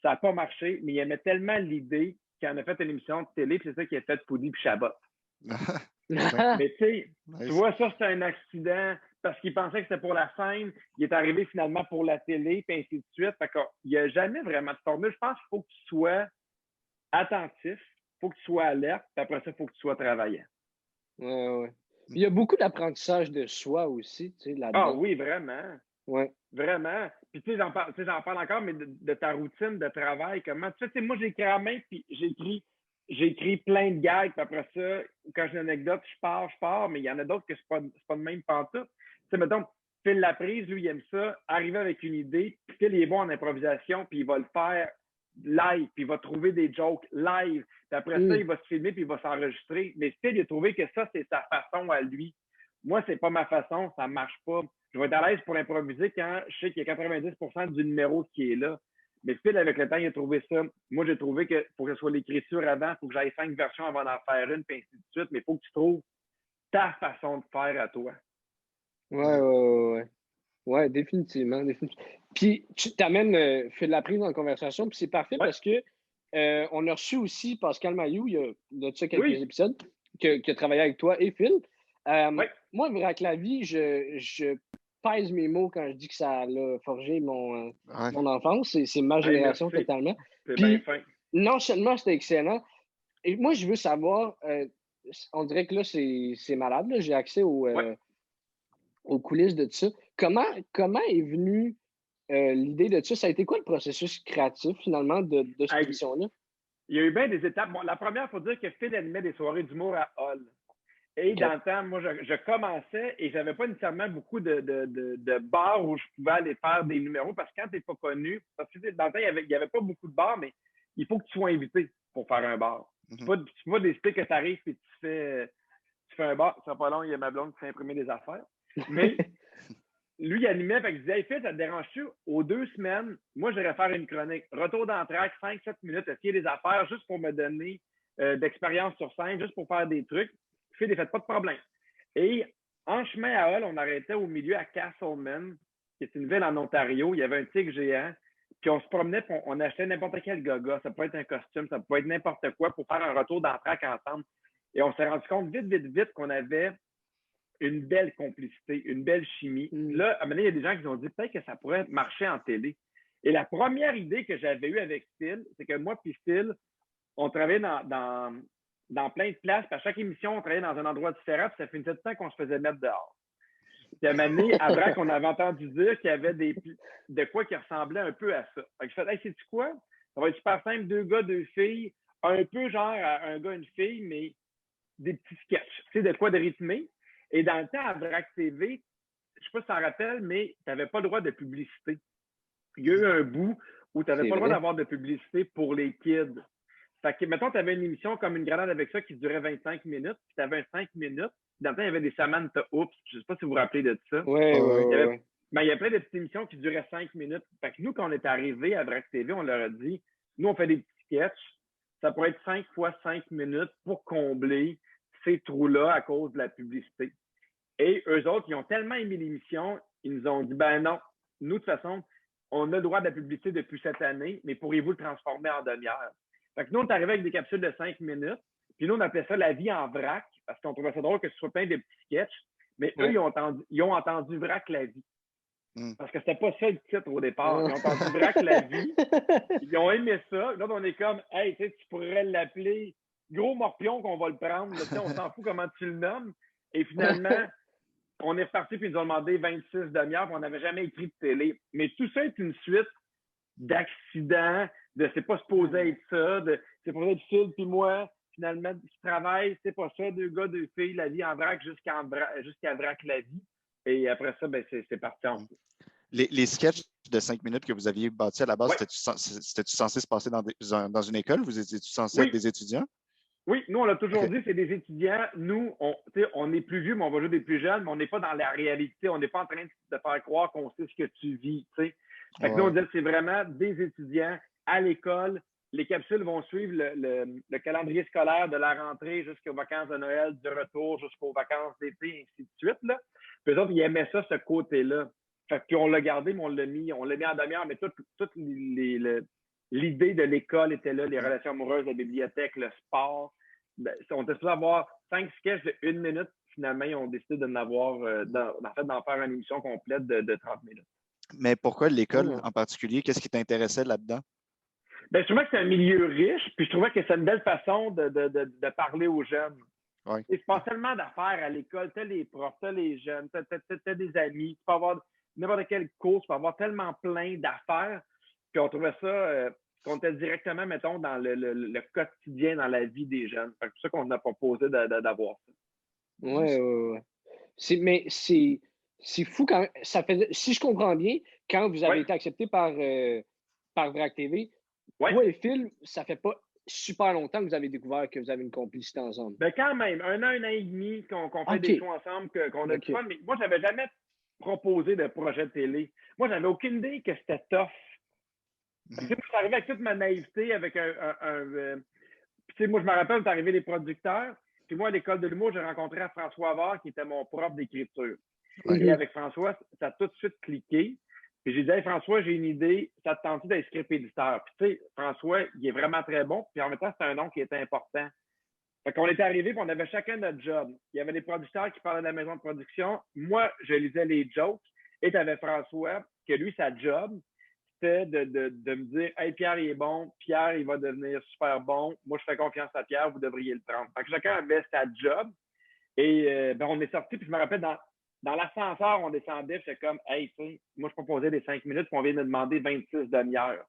Ça n'a pas marché, mais il aimait tellement l'idée qu'il en a fait une émission de télé, puis c'est ça qui a fait Poudy puis Chabot. Ah ben, Mais tu sais, tu nice. vois, ça, c'est un accident parce qu'il pensait que c'était pour la scène. Il est arrivé finalement pour la télé, puis ainsi de suite. Fait qu'il n'y a jamais vraiment de formule. Je pense qu'il faut que tu sois attentif, il faut que tu sois alerte, puis après ça, il faut que tu sois travaillant. Ouais, ouais. Il y a beaucoup d'apprentissage de soi aussi, tu sais, Ah là-dedans. oui, vraiment. Ouais. Vraiment. Puis tu sais, j'en parle encore, mais de ta routine de travail, comment. Tu sais, moi, j'écris à main, puis j'écris plein de gags, puis après ça, quand j'ai une anecdote, je pars, mais il y en a d'autres que c'est pas de même pantoute. Tu sais, mettons, Phil Laprise, lui, il aime ça, arriver avec une idée, puis Phil, il est bon en improvisation, puis il va le faire live, puis il va trouver des jokes live, puis après ça, Mm. il va se filmer, puis il va s'enregistrer. Mais Phil, il a trouvé que ça, c'est sa façon à lui. Moi, c'est pas ma façon, ça marche pas. Je vais être à l'aise pour improviser quand je sais qu'il y a 90% du numéro qui est là. Mais Phil, avec le temps, il a trouvé ça. Moi, j'ai trouvé qu'il faut que ce soit l'écriture avant, il faut que j'aille 5 versions avant d'en faire une, puis ainsi de suite. Mais il faut que tu trouves ta façon de faire à toi. Ouais, ouais, ouais, ouais. Ouais, définitivement, définitivement. Puis tu t'amènes Phil Laprise dans la conversation, puis c'est parfait Ouais. parce que on a reçu aussi Pascal Mailloux, il y a de ça quelques Oui, épisodes, qui a travaillé avec toi et Phil. oui, Moi, Vrac la vie, je pèse mes mots quand je dis que ça a forgé Ouais. mon enfance. C'est ma hey, génération merci. totalement. C'est bien Puis fin. non seulement c'était excellent, et moi, je veux savoir, on dirait que là, c'est malade, là. J'ai accès Ouais. aux coulisses de tout ça. Comment est venue l'idée de ça? Ça a été quoi le processus créatif, finalement, de cette Hey, émission-là? il y a eu bien des étapes. Bon, la première, il faut dire que Phil animait des soirées d'humour à Hall. Et OK. dans le temps, moi, je commençais et j'avais pas nécessairement beaucoup de bars où je pouvais aller faire des numéros parce que quand tu n'es pas connu, parce que dans le temps, il y avait pas beaucoup de bars, mais il faut que tu sois invité pour faire un bar. Tu Mhm. peux pas décider que tu arrives et tu fais un bar. Ça sera pas long, il y a ma blonde qui fait imprimer des affaires. Mais lui, il animait, fait que je disais, hey, Phil, ça te dérange-tu? Aux 2 semaines, moi, j'irais faire une chronique. Retour d'entraque, 5-7 minutes, essayer des affaires juste pour me donner d'expérience sur scène, juste pour faire des trucs. Phil, il fait pas de problème. Et en chemin à Hull, on arrêtait au milieu à Castleman, qui est une ville en Ontario. Il y avait un tigre géant. Puis on se promenait, puis on achetait n'importe quel gaga. Ça peut être un costume, ça peut être n'importe quoi pour faire un retour d'entraque ensemble. Et on s'est rendu compte vite, vite, vite qu'on avait une belle complicité, une belle chimie. Là, à un moment donné, il y a des gens qui ont dit peut-être que ça pourrait marcher en télé. Et la première idée que j'avais eue avec Phil, c'est que moi puis Phil, on travaillait dans plein de places. Puis à chaque émission, on travaillait dans un endroit différent. Puis ça finissait de temps qu'on se faisait mettre dehors. Puis à un moment donné, à Vrac, on avait entendu dire qu'il y avait de quoi qui ressemblait un peu à ça. Fait que je fais, hey, sais-tu quoi? Ça va être super simple, 2 gars, 2 filles, un peu genre un gars, une fille, mais des petits sketchs. Tu sais, de quoi de rythmé. Et dans le temps, à Vrac TV, je ne sais pas si tu t'en rappelles, mais tu n'avais pas le droit de publicité. Il y a eu un bout où tu n'avais pas le droit d'avoir de publicité pour les kids. Fait que, mettons, tu avais une émission comme une grenade avec ça qui durait 25 minutes, puis tu avais un 5 minutes. Dans le temps, il y avait des Samantha Oops. Je ne sais pas si vous vous rappelez de ça. Oui. Il y a plein de petites émissions qui duraient 5 minutes. Fait que nous, quand on est arrivé à Vrac TV, on leur a dit, nous, on fait des petits sketchs. Ça pourrait être 5 fois 5 minutes pour combler ces trous-là à cause de la publicité. Et eux autres, ils ont tellement aimé l'émission, ils nous ont dit, ben non, nous, de toute façon, on a le droit de la publicité depuis cette année, mais pourriez-vous le transformer en demi-heure? Fait que nous, on est arrivé avec des capsules de 5 minutes, puis nous, on appelait ça la vie en vrac, parce qu'on trouvait ça drôle que ce soit plein de petits sketchs, mais eux, ils ont entendu vrac la vie. Parce que c'était pas ça le titre au départ. Ils ont entendu vrac la vie. Ils ont aimé ça. Là, on est comme, hey, tu pourrais l'appeler Gros Morpion qu'on va le prendre. Là, on s'en fout comment tu le nommes. Et finalement, on est reparti puis ils nous ont demandé 26 demi-heures puis on n'avait jamais écrit de télé. Mais tout ça est une suite d'accidents, de c'est pas supposé être ça, de c'est supposé être Phil puis moi. Finalement, du travail, c'est pas ça. 2 gars, 2 filles, la vie en vrac jusqu'à vrac la vie. Et après ça, ben, c'est parti en fait. Les sketchs de 5 minutes que vous aviez bâtis à la base, c'était-tu censé se passer dans une école? Vous étiez-tu censé être des étudiants? Oui, nous, on l'a toujours dit, c'est des étudiants. Nous, on est plus vieux, mais on va jouer des plus jeunes, mais on n'est pas dans la réalité. On n'est pas en train de te faire croire qu'on sait ce que tu vis. Fait que nous, on dit que c'est vraiment des étudiants à l'école. Les capsules vont suivre le calendrier scolaire de la rentrée jusqu'aux vacances de Noël, du retour jusqu'aux vacances d'été, ainsi de suite. Là. Puis eux autres, ils aimaient ça, ce côté-là. Fait que, puis on l'a gardé, mais on l'a mis en demi-heure, mais toute l'idée de l'école était là, les relations amoureuses, la bibliothèque, le sport. On était supposé avoir 5 sketchs de 1 minute. Finalement, ils ont décidé d'en faire une émission complète de 30 minutes. Mais pourquoi l'école en particulier? Qu'est-ce qui t'intéressait là-dedans? Ben, je trouvais que c'est un milieu riche, puis je trouvais que c'est une belle façon de parler aux jeunes. Ouais. Il se passe tellement d'affaires à l'école. Tu as les profs, tu as les jeunes, tu as des amis, tu peux avoir n'importe quelle course, tu peux avoir tellement plein d'affaires. Puis on trouvait ça, qu'on était directement, mettons, dans le quotidien, dans la vie des jeunes. C'est pour ça qu'on a proposé d'avoir ça. Oui. Mais c'est fou quand ça faisait. Si je comprends bien, quand vous avez été accepté par Vrac TV, toi et Phil, ça fait pas super longtemps que vous avez découvert que vous avez une complicité ensemble. Ben quand même, un an et demi qu'on fait des shows ensemble, qu'on a du fun. Mais moi, je n'avais jamais proposé de projet de télé. Moi, j'avais aucune idée que c'était tough. Je suis arrivé avec toute ma naïveté, avec moi, je me rappelle, c'est arrivé les producteurs. Puis moi, à l'école de l'humour, j'ai rencontré François Havard, qui était mon prof d'écriture. Et avec François, ça a tout de suite cliqué. Puis j'ai dit, hey, François, j'ai une idée, ça te tente d'être script éditeur? Puis tu sais, François, il est vraiment très bon. Puis en même temps, c'est un nom qui était important. Fait qu'on était arrivés, puis on avait chacun notre job. Il y avait des producteurs qui parlaient de la maison de production. Moi, je lisais les jokes. Et tu avais François, que lui, sa job, c'était de me dire, hey, Pierre, il est bon. Pierre, il va devenir super bon. Moi, je fais confiance à Pierre, vous devriez le prendre. Fait que chacun avait sa job. Et on est sortis, puis je me rappelle, dans l'ascenseur, on descendait, j'étais comme, hey, tu sais, moi, je proposais des 5 minutes, puis on vient de me demander 26 demi-heures.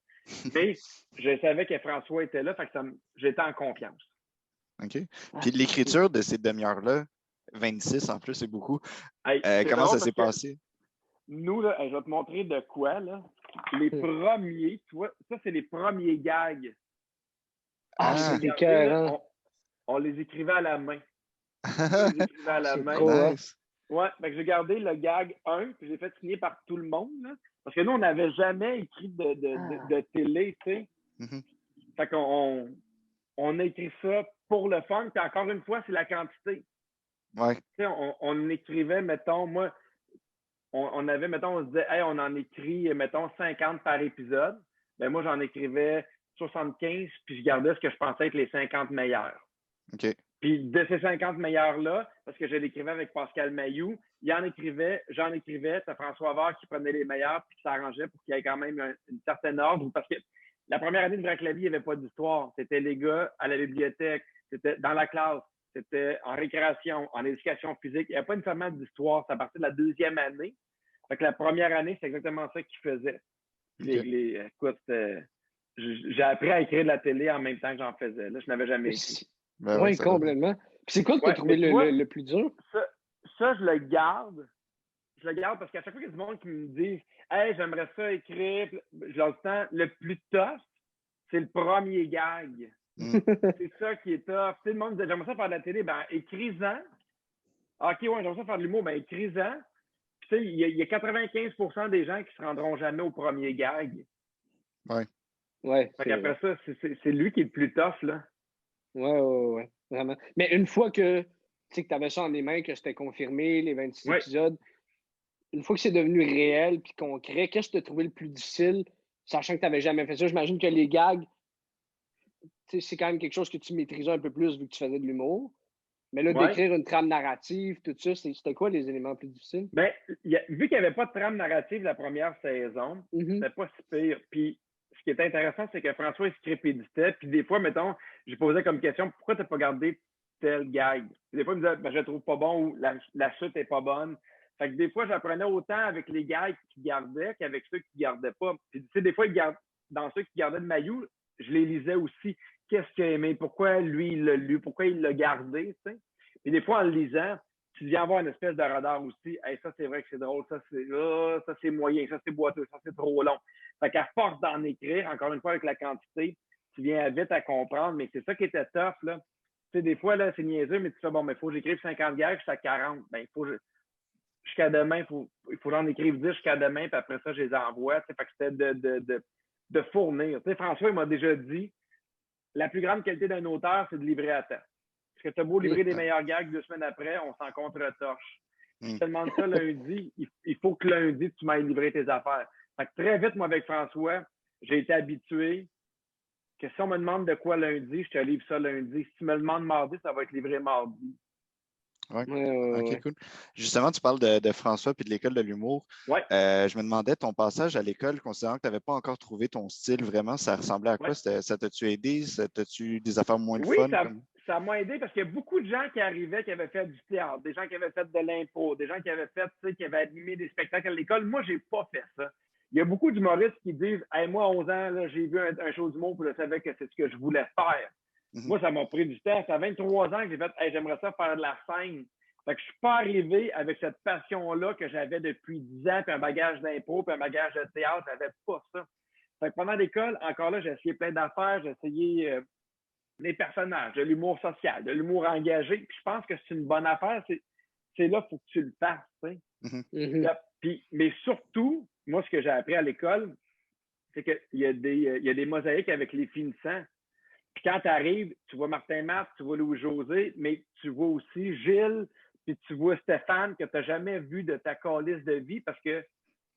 Mais je savais que François était là, fait que j'étais en confiance. OK. Puis l'écriture de ces demi-heures-là, 26 en plus, c'est beaucoup. Hey, comment ça s'est passé? Nous, là, je vais te montrer de quoi, là. Les premiers, tu vois, ça, c'est les premiers gags. C'est des cœurs, hein? On les écrivait à la main. On les écrivait à la main. Nice. Ouais, fait que j'ai gardé le gag 1, puis j'ai fait signer par tout le monde, là, parce que nous, on n'avait jamais écrit de télé, tu sais. Fait qu'on a écrit ça pour le fun, puis encore une fois, c'est la quantité. Ouais. Tu sais, on écrivait, mettons, moi, on avait, mettons, on se disait, hey, on en écrit, mettons, 50 par épisode. Ben moi, j'en écrivais 75, puis je gardais ce que je pensais être les 50 meilleurs. OK. Puis de ces 50 meilleurs-là, parce que je l'écrivais avec Pascal Mailloux, j'en écrivais, t'as François Havard qui prenait les meilleurs puis qui s'arrangeait pour qu'il y ait quand même une certaine ordre. Parce que la première année de Vraclavie, il n'y avait pas d'histoire. C'était les gars à la bibliothèque, c'était dans la classe, c'était en récréation, en éducation physique. Il n'y avait pas nécessairement d'histoire. C'est à partir de la deuxième année. Fait que la première année, c'est exactement ça qu'ils faisaient. Okay. Écoute, j'ai appris à écrire de la télé en même temps que j'en faisais. Là, je n'avais jamais écrit. Ben oui, complètement. Puis c'est quoi que tu as trouvé le plus dur? Ça, je le garde. Je le garde parce qu'à chaque fois qu'il y a du monde qui me dit « Hey, j'aimerais ça écrire », je leur dis « Le plus tough, c'est le premier gag. C'est ça qui est tough. » Tu sais, le monde dit « J'aimerais ça faire de la télé. » Ben, écris-en. OK, ouais, j'aimerais ça faire de l'humour. Ben, écris-en. Tu sais, il y a 95% des gens qui se rendront jamais au premier gag. Ouais. Fait qu'après ça, c'est lui qui est le plus tough, là. Ouais, vraiment. Mais une fois que tu avais ça en les mains, que c'était confirmé, les 26 épisodes, une fois que c'est devenu réel puis concret, qu'est-ce que tu as trouvé le plus difficile, sachant que tu n'avais jamais fait ça? J'imagine que les gags, c'est quand même quelque chose que tu maîtrisais un peu plus vu que tu faisais de l'humour. Mais là, d'écrire une trame narrative, tout ça, c'était quoi les éléments plus difficiles? Ben, vu qu'il n'y avait pas de trame narrative la première saison, c'était pas si pire. Puis, ce qui est intéressant, c'est que François, il script-éditait. Puis des fois, mettons, j'ai posé comme question, pourquoi tu n'as pas gardé tel gag? Des fois, il me disait, ben, je le trouve pas bon ou la chute est pas bonne. Fait que des fois, j'apprenais autant avec les gags qu'il gardait qu'avec ceux qui gardaient pas. Puis, tu sais, des fois, dans ceux qui gardaient de Mailloux, je les lisais aussi. Qu'est-ce qu'il a aimé? Pourquoi lui, il l'a lu? Pourquoi il l'a gardé? Tu sais? Puis des fois, en le lisant, tu viens avoir une espèce de radar aussi. Hey, ça, c'est vrai que c'est drôle. Ça, c'est moyen. Ça, c'est boiteux. Ça, c'est trop long. Fait qu'à force d'en écrire, encore une fois, avec la quantité, tu viens vite à comprendre. Mais c'est ça qui était tough, là. Tu sais, des fois, là, c'est niaiseux, mais tu fais, bon, mais il faut que j'écrive 50 gags, je suis à 40. Ben, il faut jusqu'à demain, il faut que j'en écrive 10 jusqu'à demain, puis après ça, je les envoie. Fait que c'était de fournir. Tu sais, François, il m'a déjà dit, la plus grande qualité d'un auteur, c'est de livrer à temps. Parce que tu as beau livrer des meilleurs gags 2 semaines après, on s'en contre-torche. Si tu te demandes ça lundi, il faut que lundi, tu m'ailles livrer tes affaires. Fait que très vite, moi, avec François, j'ai été habitué que si on me demande de quoi lundi, je te livre ça lundi. Si tu me le demandes mardi, ça va être livré mardi. OK, cool. Justement, tu parles de François et de l'école de l'humour. Je me demandais, ton passage à l'école, considérant que tu n'avais pas encore trouvé ton style vraiment, ça ressemblait à quoi? Ça t'a-tu aidé? Ça t'a-tu des affaires moins fun? Ça m'a aidé parce qu'il y a beaucoup de gens qui arrivaient qui avaient fait du théâtre, des gens qui avaient fait de l'impro, des gens qui avaient fait, tu sais, qui avaient animé des spectacles à l'école. Moi, j'ai pas fait ça. Il y a beaucoup d'humoristes qui disent hey, moi, à 11 ans, là, j'ai vu un show d'humour et je savais que c'est ce que je voulais faire. Moi, ça m'a pris du temps. Ça fait 23 ans que j'ai fait hey, j'aimerais ça faire de la scène. Fait que je suis pas arrivé avec cette passion-là que j'avais depuis 10 ans, puis un bagage d'impro, puis un bagage de théâtre. J'avais pas ça. Fait que pendant l'école, encore là, j'ai essayé plein d'affaires. J'ai essayé des personnages, de l'humour social, de l'humour engagé. Puis je pense que c'est une bonne affaire. C'est là qu'il faut que tu le fasses. Puis, mais surtout, moi, ce que j'ai appris à l'école, c'est qu'il y a des mosaïques avec les finissants. Puis quand tu arrives, tu vois Martin Matt, tu vois Louis-José, mais tu vois aussi Gilles, puis tu vois Stéphane que tu n'as jamais vu de ta calice de vie parce que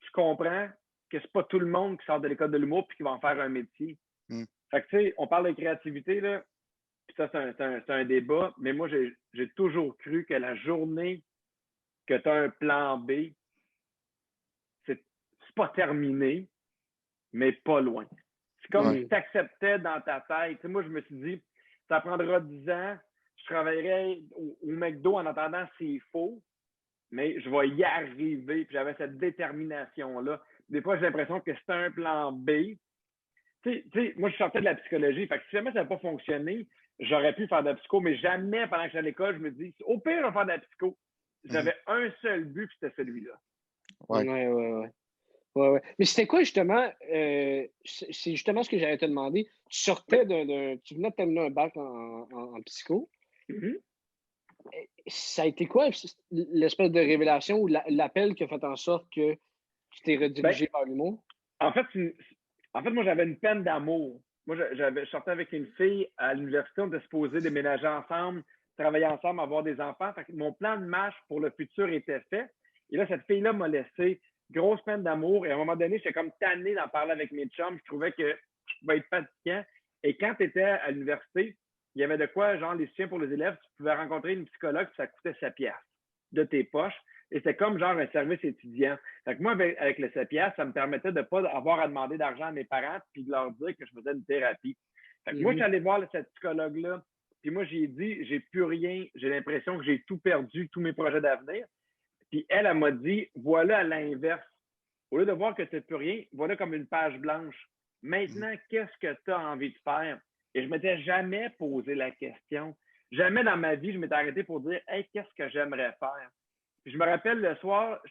tu comprends que c'est pas tout le monde qui sort de l'école de l'humour puis qui va en faire un métier. Fait que tu sais, on parle de créativité, là, puis ça, c'est un débat, mais moi, j'ai toujours cru que la journée que tu as un plan B, c'est pas terminé, mais pas loin. C'est comme si tu acceptais dans ta tête. Tu sais, moi, je me suis dit, ça prendra 10 ans, je travaillerai au McDo en attendant c'est faux, mais je vais y arriver. Puis j'avais cette détermination-là. Des fois, j'ai l'impression que c'était un plan B. Tu sais, moi, je sortais de la psychologie. Fait que si jamais ça n'avait pas fonctionné, j'aurais pu faire de la psycho, mais jamais pendant que j'étais à l'école, je me dis, au pire, je vais faire de la psycho. J'avais un seul but, puis c'était celui-là. Ouais. Mais c'était quoi, justement, c'est justement ce que j'allais te demander. Tu sortais tu venais de terminer un bac en psycho. Ça a été quoi l'espèce de révélation ou l'appel qui a fait en sorte que tu t'es redirigé vers l'humour? En fait, moi, j'avais une peine d'amour. Moi, je sortais avec une fille à l'université, on était supposés déménager ensemble, travailler ensemble, avoir des enfants. Fait que mon plan de match pour le futur était fait. Et là, cette fille-là m'a laissé grosse peine d'amour. Et à un moment donné, j'étais comme tanné d'en parler avec mes chums. Je trouvais que je pouvais être fatigant. Et quand tu étais à l'université, il y avait de quoi, genre les soutiens pour les élèves, tu pouvais rencontrer une psychologue, ça coûtait 7 piastres de tes poches. Et c'était comme genre un service étudiant. Fait que moi, avec le 7 piastres, ça me permettait de ne pas avoir à demander d'argent à mes parents puis de leur dire que je faisais une thérapie. Fait que moi, je suis allé voir cette psychologue-là, puis moi, j'ai dit, j'ai plus rien, j'ai l'impression que j'ai tout perdu, tous mes projets d'avenir. Puis elle m'a dit, voilà à l'inverse. Au lieu de voir que tu n'as plus rien, voilà comme une page blanche. Maintenant, qu'est-ce que tu as envie de faire? Et je ne m'étais jamais posé la question. Jamais dans ma vie, je m'étais arrêté pour dire, hey, qu'est-ce que j'aimerais faire? Puis je me rappelle le soir,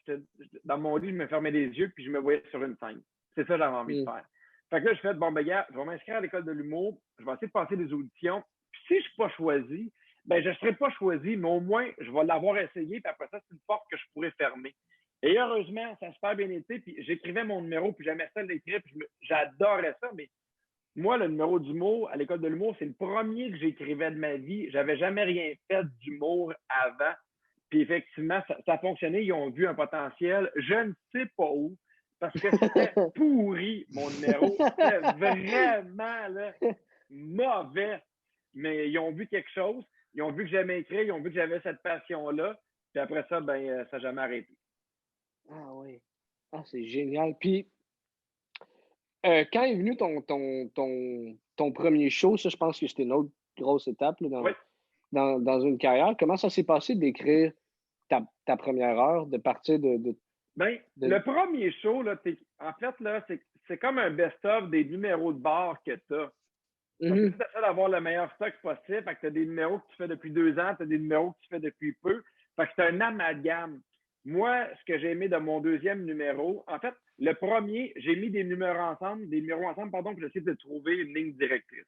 dans mon lit, je me fermais les yeux, puis je me voyais sur une scène. C'est ça que j'avais envie de faire. Fait que là, je fais, bon, ben, gars, je vais m'inscrire à l'école de l'humour, je vais essayer de passer des auditions. Puis si je ne suis pas choisi, ben, je ne serai pas choisi, mais au moins, je vais l'avoir essayé, puis après ça, c'est une porte que je pourrais fermer. Et heureusement, ça a super bien été, puis j'écrivais mon numéro, puis j'aimais ça l'écrire, puis j'adorais ça, mais moi, le numéro d'humour à l'école de l'humour, c'est le premier que j'écrivais de ma vie. J'avais jamais rien fait d'humour avant. Puis effectivement, ça a fonctionné. Ils ont vu un potentiel. Je ne sais pas où, parce que c'était pourri, mon numéro. C'était vraiment là, mauvais. Mais ils ont vu quelque chose. Ils ont vu que j'aimais écrire. Ils ont vu que j'avais cette passion-là. Puis après ça, ben, ça n'a jamais arrêté. Ah oui. Ah, c'est génial. Puis, quand est venu ton premier show, ça, je pense que c'était une autre grosse étape là, Oui. dans une carrière. Comment ça s'est passé d'écrire ta première heure, de partir de... Ben, le premier show, là, en fait, là, c'est comme un best-of des numéros de bar que tu as. Tu essaies d'avoir le meilleur stock possible. Fait que tu as des numéros que tu fais depuis 2 ans, tu as des numéros que tu fais depuis peu. Fait que c'est un amalgame. Moi, ce que j'ai aimé de mon deuxième numéro, en fait, le premier, j'ai mis des numéros ensemble, puis j'ai essayé de trouver une ligne directrice.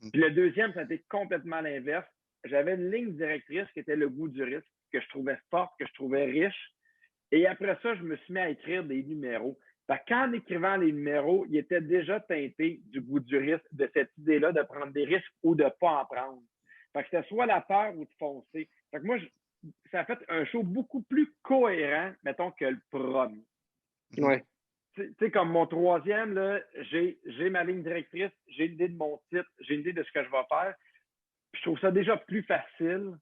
Puis le deuxième, ça a été complètement l'inverse. J'avais une ligne directrice qui était le goût du risque, que je trouvais forte, que je trouvais riche. Et après ça, je me suis mis à écrire des numéros. Fait qu'en écrivant les numéros, il était déjà teinté du goût du risque, de cette idée-là de prendre des risques ou de ne pas en prendre. Fait que c'était soit la peur ou de foncer. Fait que moi, ça a fait un show beaucoup plus cohérent, mettons, que le premier. Ouais. Tu sais, comme mon troisième, là, j'ai ma ligne directrice, j'ai l'idée de mon titre, j'ai l'idée de ce que je vais faire. Puis je trouve ça déjà plus facile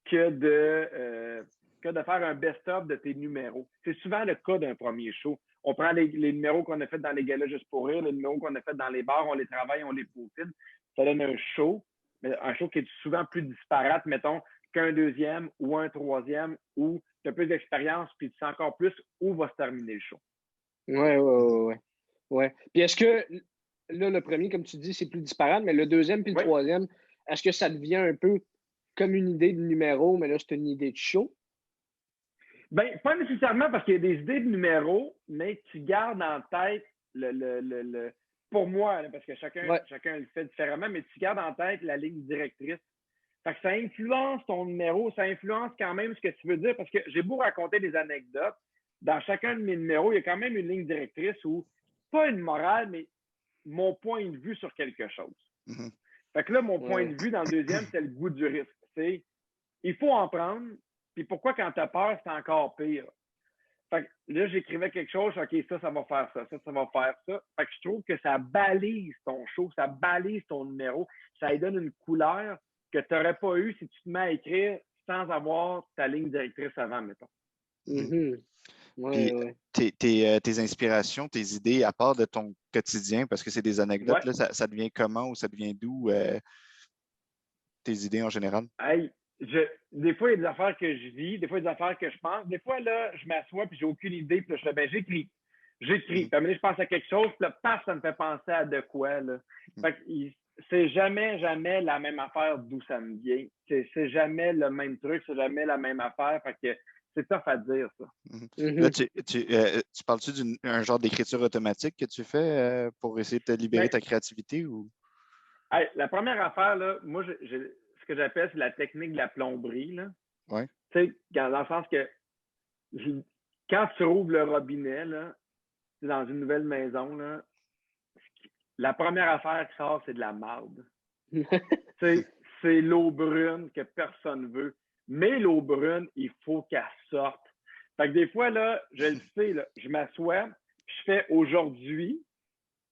que de faire un best-of de tes numéros. C'est souvent le cas d'un premier show. On prend les numéros qu'on a fait dans les galas juste pour rire, les numéros qu'on a fait dans les bars, on les travaille, on les peaufine. Ça donne un show, mais un show qui est souvent plus disparate, mettons, qu'un deuxième ou un troisième, où tu as plus d'expérience, puis tu sais encore plus où va se terminer le show. Ouais. Puis est-ce que, là, le premier, comme tu dis, c'est plus disparate, mais le deuxième puis le troisième, est-ce que ça devient un peu comme une idée de numéro, mais là, c'est une idée de show? Ben, pas nécessairement parce qu'il y a des idées de numéros, mais tu gardes en tête pour moi, là, parce que chacun le fait différemment, mais tu gardes en tête la ligne directrice. Fait que ça influence ton numéro, ça influence quand même ce que tu veux dire, parce que j'ai beau raconter des anecdotes, dans chacun de mes numéros, il y a quand même une ligne directrice où, pas une morale, mais mon point de vue sur quelque chose. Fait que là, mon point de vue dans le deuxième, c'est le goût du risque. C'est, il faut en prendre, puis pourquoi quand tu as peur, c'est encore pire. Fait que là, j'écrivais quelque chose, OK, ça va faire ça va faire ça. Fait que je trouve que ça balise ton show, ça balise ton numéro, ça lui donne une couleur que tu n'aurais pas eu si tu te mets à écrire sans avoir ta ligne directrice avant, mettons. Tes inspirations, tes idées, à part de ton quotidien, parce que c'est des anecdotes, là, ça devient comment ou ça devient d'où tes idées en général? Hey, des fois, il y a des affaires que je vis, des fois, il y a des affaires que je pense. Des fois, là, je m'assois puis j'ai aucune idée, puis là, je fais, ben, j'écris. Puis à un moment donné, je pense à quelque chose, puis là, paf, ça me fait penser à de quoi, là. Fait que c'est jamais la même affaire d'où ça me vient. C'est jamais le même truc, c'est jamais la même affaire. Fait que c'est tough à dire, ça. Là, tu parles-tu d'un genre d'écriture automatique que tu fais pour essayer de te libérer ta créativité? Ou? Hey, la première affaire, là, moi, ce que j'appelle, c'est la technique de la plomberie. Là. Ouais. Tu sais, dans le sens que quand tu rouvres le robinet, là, dans une nouvelle maison, là, la première affaire qui sort, c'est de la marde. C'est l'eau brune que personne veut. Mais l'eau brune, il faut qu'elle sorte. Fait que des fois, là, je le sais, là, je m'assois, je fais aujourd'hui,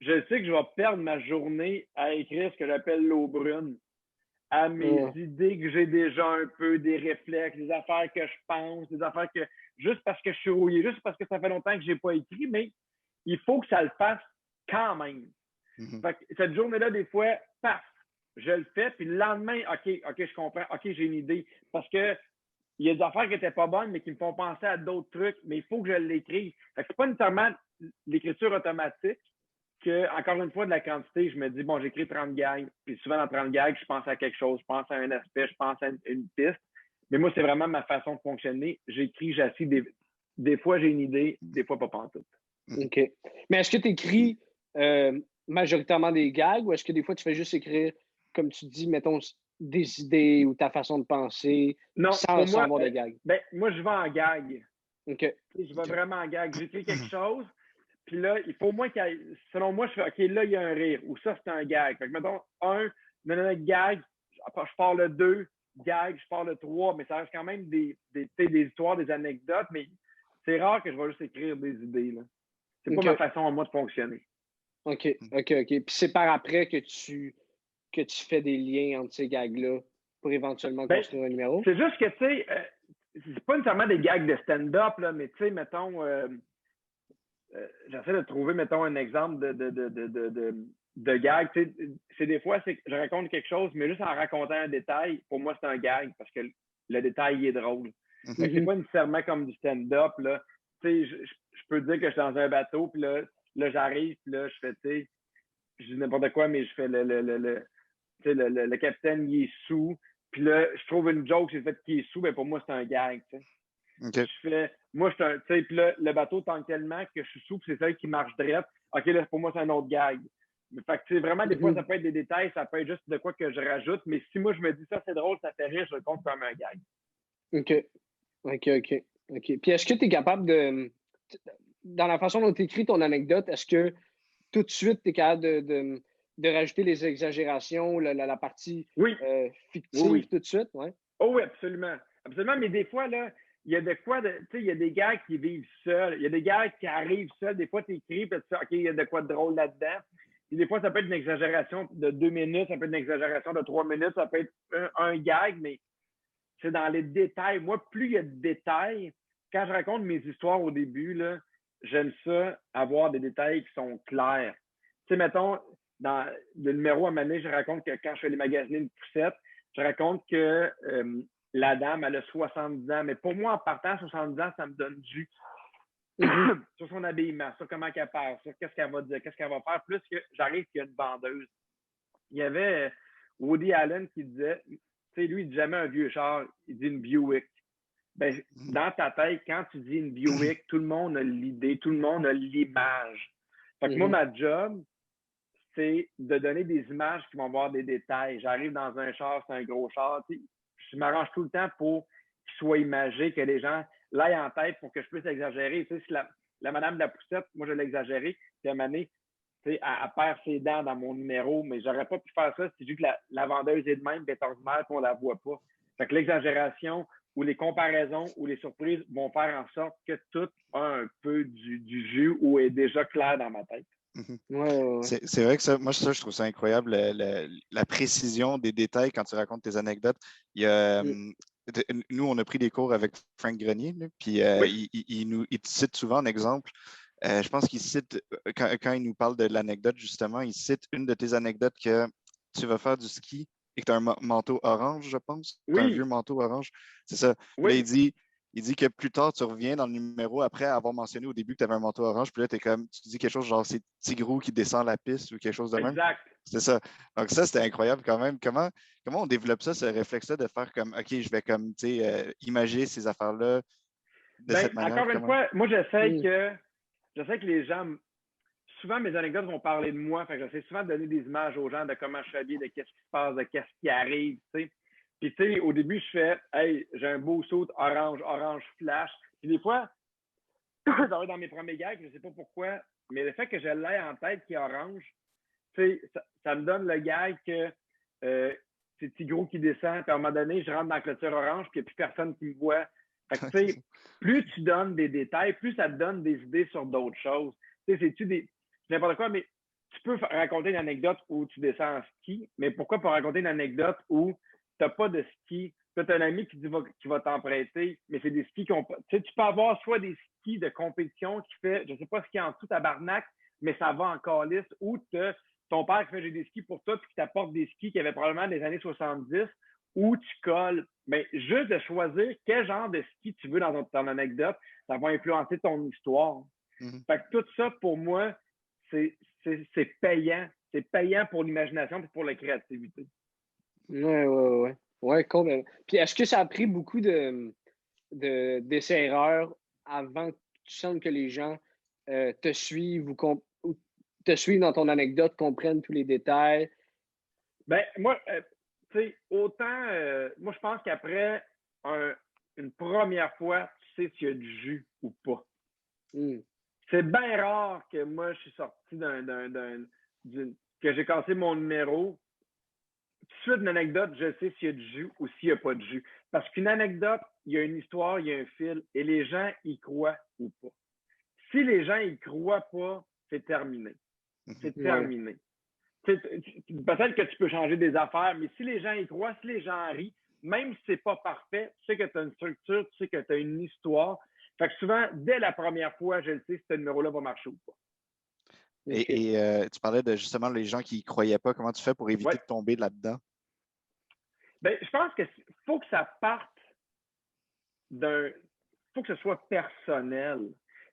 je sais que je vais perdre ma journée à écrire ce que j'appelle l'eau brune. à mes idées que j'ai déjà un peu, des réflexes, des affaires que je pense, des affaires que juste parce que je suis rouillé, juste parce que ça fait longtemps que je n'ai pas écrit, mais il faut que ça le fasse quand même. Fait que cette journée-là, des fois, paf, je le fais, puis le lendemain, OK, je comprends, OK, j'ai une idée. Parce que il y a des affaires qui n'étaient pas bonnes, mais qui me font penser à d'autres trucs, mais il faut que je l'écrive. Fait que c'est pas nécessairement l'écriture automatique que, encore une fois, de la quantité, je me dis, bon, j'écris 30 gags, puis souvent dans 30 gags, je pense à quelque chose, je pense à un aspect, je pense à une piste. Mais moi, c'est vraiment ma façon de fonctionner. J'écris, j'assis, des fois, j'ai une idée, des fois, pas pantoute. OK. Mais est-ce que tu écris majoritairement des gags ou est-ce que des fois, tu fais juste écrire, comme tu dis, mettons, des idées ou ta façon de penser sans avoir de gags? Ben, moi, je vais en gag. OK. Je vais vraiment en gag. J'écris quelque chose, puis là, il faut au moins qu'il y ait, selon moi, je fais, OK, là, il y a un rire, ou ça, c'est un gag. Fait que, mettons, gag, je pars le 2, gag, je pars le 3, mais ça reste quand même des histoires, des anecdotes, mais c'est rare que je vais juste écrire des idées, là. C'est pas ma façon à moi de fonctionner. OK. Puis c'est par après que tu fais des liens entre ces gags-là pour éventuellement construire un numéro? C'est juste que, tu sais, c'est pas nécessairement des gags de stand-up, là, mais tu sais, mettons, j'essaie de trouver, mettons, un exemple de gag. Tu sais, c'est des fois, c'est que je raconte quelque chose, mais juste en racontant un détail, pour moi, c'est un gag parce que le détail, il est drôle. C'est pas nécessairement comme du stand-up, là. Tu sais, je peux dire que je suis dans un bateau, puis là j'arrive, puis là, je fais, tu sais, je dis n'importe quoi, mais je fais le capitaine, il est sous. Puis là, je trouve une joke, j'ai fait qu'il est sous, mais pour moi, c'est un gag, tu sais. Okay. Je fais, moi, tu sais, puis là, le bateau tangue tellement que je suis sous, puis c'est ça qui marche droit. OK, là, pour moi, c'est un autre gag. Mais fait que, tu sais, vraiment, des fois, ça peut être des détails, ça peut être juste de quoi que je rajoute, mais si moi, je me dis ça, c'est drôle, ça fait rire, je le compte comme un gag. OK. Puis est-ce que tu es capable de, dans la façon dont tu écris ton anecdote, est-ce que tout de suite, tu es capable de rajouter les exagérations, la partie fictive tout de suite? Ouais. Oh oui, absolument. Absolument, mais des fois, là, il y a de quoi, tu sais, il y a des gars qui vivent seuls, il y a des gars qui arrivent seuls, des fois, tu écris, puis tu fais, OK, il y a de quoi de drôle là-dedans. Puis des fois, ça peut être une exagération de 2 minutes, ça peut être une exagération de 3 minutes, ça peut être un gag, mais c'est dans les détails. Moi, plus il y a de détails, quand je raconte mes histoires au début, là, j'aime ça, avoir des détails qui sont clairs. Tu sais, mettons, dans le numéro à Mané, je raconte que quand je fais les magasiner une poussette, je raconte que la dame, elle a 70 ans. Mais pour moi, en partant, 70 ans, ça me donne du sur son habillement, sur comment qu'elle parle, sur qu'est-ce qu'elle va dire, qu'est-ce qu'elle va faire. Plus que j'arrive qu'il y a une vendeuse. Il y avait Woody Allen qui disait, tu sais, lui, il dit jamais un vieux char, il dit une Buick. Ben, dans ta tête, quand tu dis une Buick, tout le monde a l'idée, tout le monde a l'image. Fait que moi, ma job, c'est de donner des images qui vont avoir des détails. J'arrive dans un char, c'est un gros char. Je m'arrange tout le temps pour qu'il soit imagé, que les gens l'aillent en tête pour que je puisse exagérer. Tu sais, si la madame de la poussette, moi, je l'ai exagéré, puis à un moment donné, tu sais, elle perd ses dents dans mon numéro, mais j'aurais pas pu faire ça si vu que la vendeuse est de même, puis elle est ordinaire, puis on la voit pas. Fait que l'exagération ou les comparaisons ou les surprises vont faire en sorte que tout a un peu du jus ou est déjà clair dans ma tête. C'est vrai que ça, moi, je trouve ça incroyable, la précision des détails quand tu racontes tes anecdotes. Il y a, nous, on a pris des cours avec Frank Grenier, là, puis il cite souvent un exemple. Je pense qu'il cite, quand il nous parle de l'anecdote, justement, il cite une de tes anecdotes que tu vas faire du ski et que tu as un manteau orange, je pense. Tu as un vieux manteau orange. C'est ça. Là, il dit que plus tard, tu reviens dans le numéro après avoir mentionné au début que tu avais un manteau orange, puis là, tu dis quelque chose genre c'est Tigrou qui descend la piste ou quelque chose de même. Exact. C'est ça. Donc, ça, c'était incroyable quand même. Comment on développe ça, ce réflexe-là de faire comme OK, je vais comme, tu sais, imager ces affaires-là de cette manière? Encore une fois, moi, j'essaie que les gens. Souvent, mes anecdotes vont parler de moi. Fait que j'essaie souvent de donner des images aux gens de comment je suis habillé, de qu'est-ce qui se passe, de qu'est-ce qui arrive, tu sais. Puis, tu sais, au début, je fais, hey, j'ai un beau saut orange flash. Puis, des fois, dans mes premiers gags, je ne sais pas pourquoi, mais le fait que je l'aie en tête qui est orange, tu sais, ça me donne le gag que c'est Tigrou qui descend. Puis, à un moment donné, je rentre dans la clôture orange, puis il n'y a plus personne qui me voit. Fait que, tu sais, plus tu donnes des détails, plus ça te donne des idées sur d'autres choses. Tu sais, c'est-tu n'importe quoi, mais tu peux raconter une anecdote où tu descends en ski, mais pourquoi pas raconter une anecdote où tu n'as pas de ski? Tu as un ami qui va t'en prêter, mais c'est des skis qu'on. Tu sais, tu peux avoir soit des skis de compétition qui fait, je ne sais pas ce qu'il y a en dessous tabarnak, mais ça va en calice, ou ton père qui fait j'ai des skis pour toi, puis qui t'apporte des skis qui avaient probablement des années 70, où tu colles. Mais juste de choisir quel genre de ski tu veux dans ton anecdote, ça va influencer ton histoire. Fait que tout ça, pour moi, c'est payant. C'est payant pour l'imagination et pour la créativité. Ouais. Ouais, complètement. Puis est-ce que ça a pris beaucoup d'essais-erreurs avant que tu sentes que les gens te suivent ou te suivent dans ton anecdote, comprennent tous les détails? Ben, moi, tu sais, autant, moi, je pense qu'après une première fois, tu sais s'il y a du jus ou pas. C'est bien rare que moi, je suis sorti que j'ai cassé mon numéro. Tout de suite, une anecdote, je sais s'il y a du jus ou s'il n'y a pas de jus. Parce qu'une anecdote, il y a une histoire, il y a un fil, et les gens y croient ou pas. Si les gens y croient pas, c'est terminé. C'est terminé. Peut-être que tu peux changer des affaires, mais si les gens y croient, si les gens rient, même si c'est pas parfait, tu sais que tu as une structure, tu sais que tu as une histoire. Fait que souvent, dès la première fois, je le sais si ce numéro-là va marcher ou pas. Et tu parlais de justement les gens qui ne croyaient pas. Comment tu fais pour éviter de tomber là-dedans? Ben, je pense qu'il faut que ça parte faut que ce soit personnel.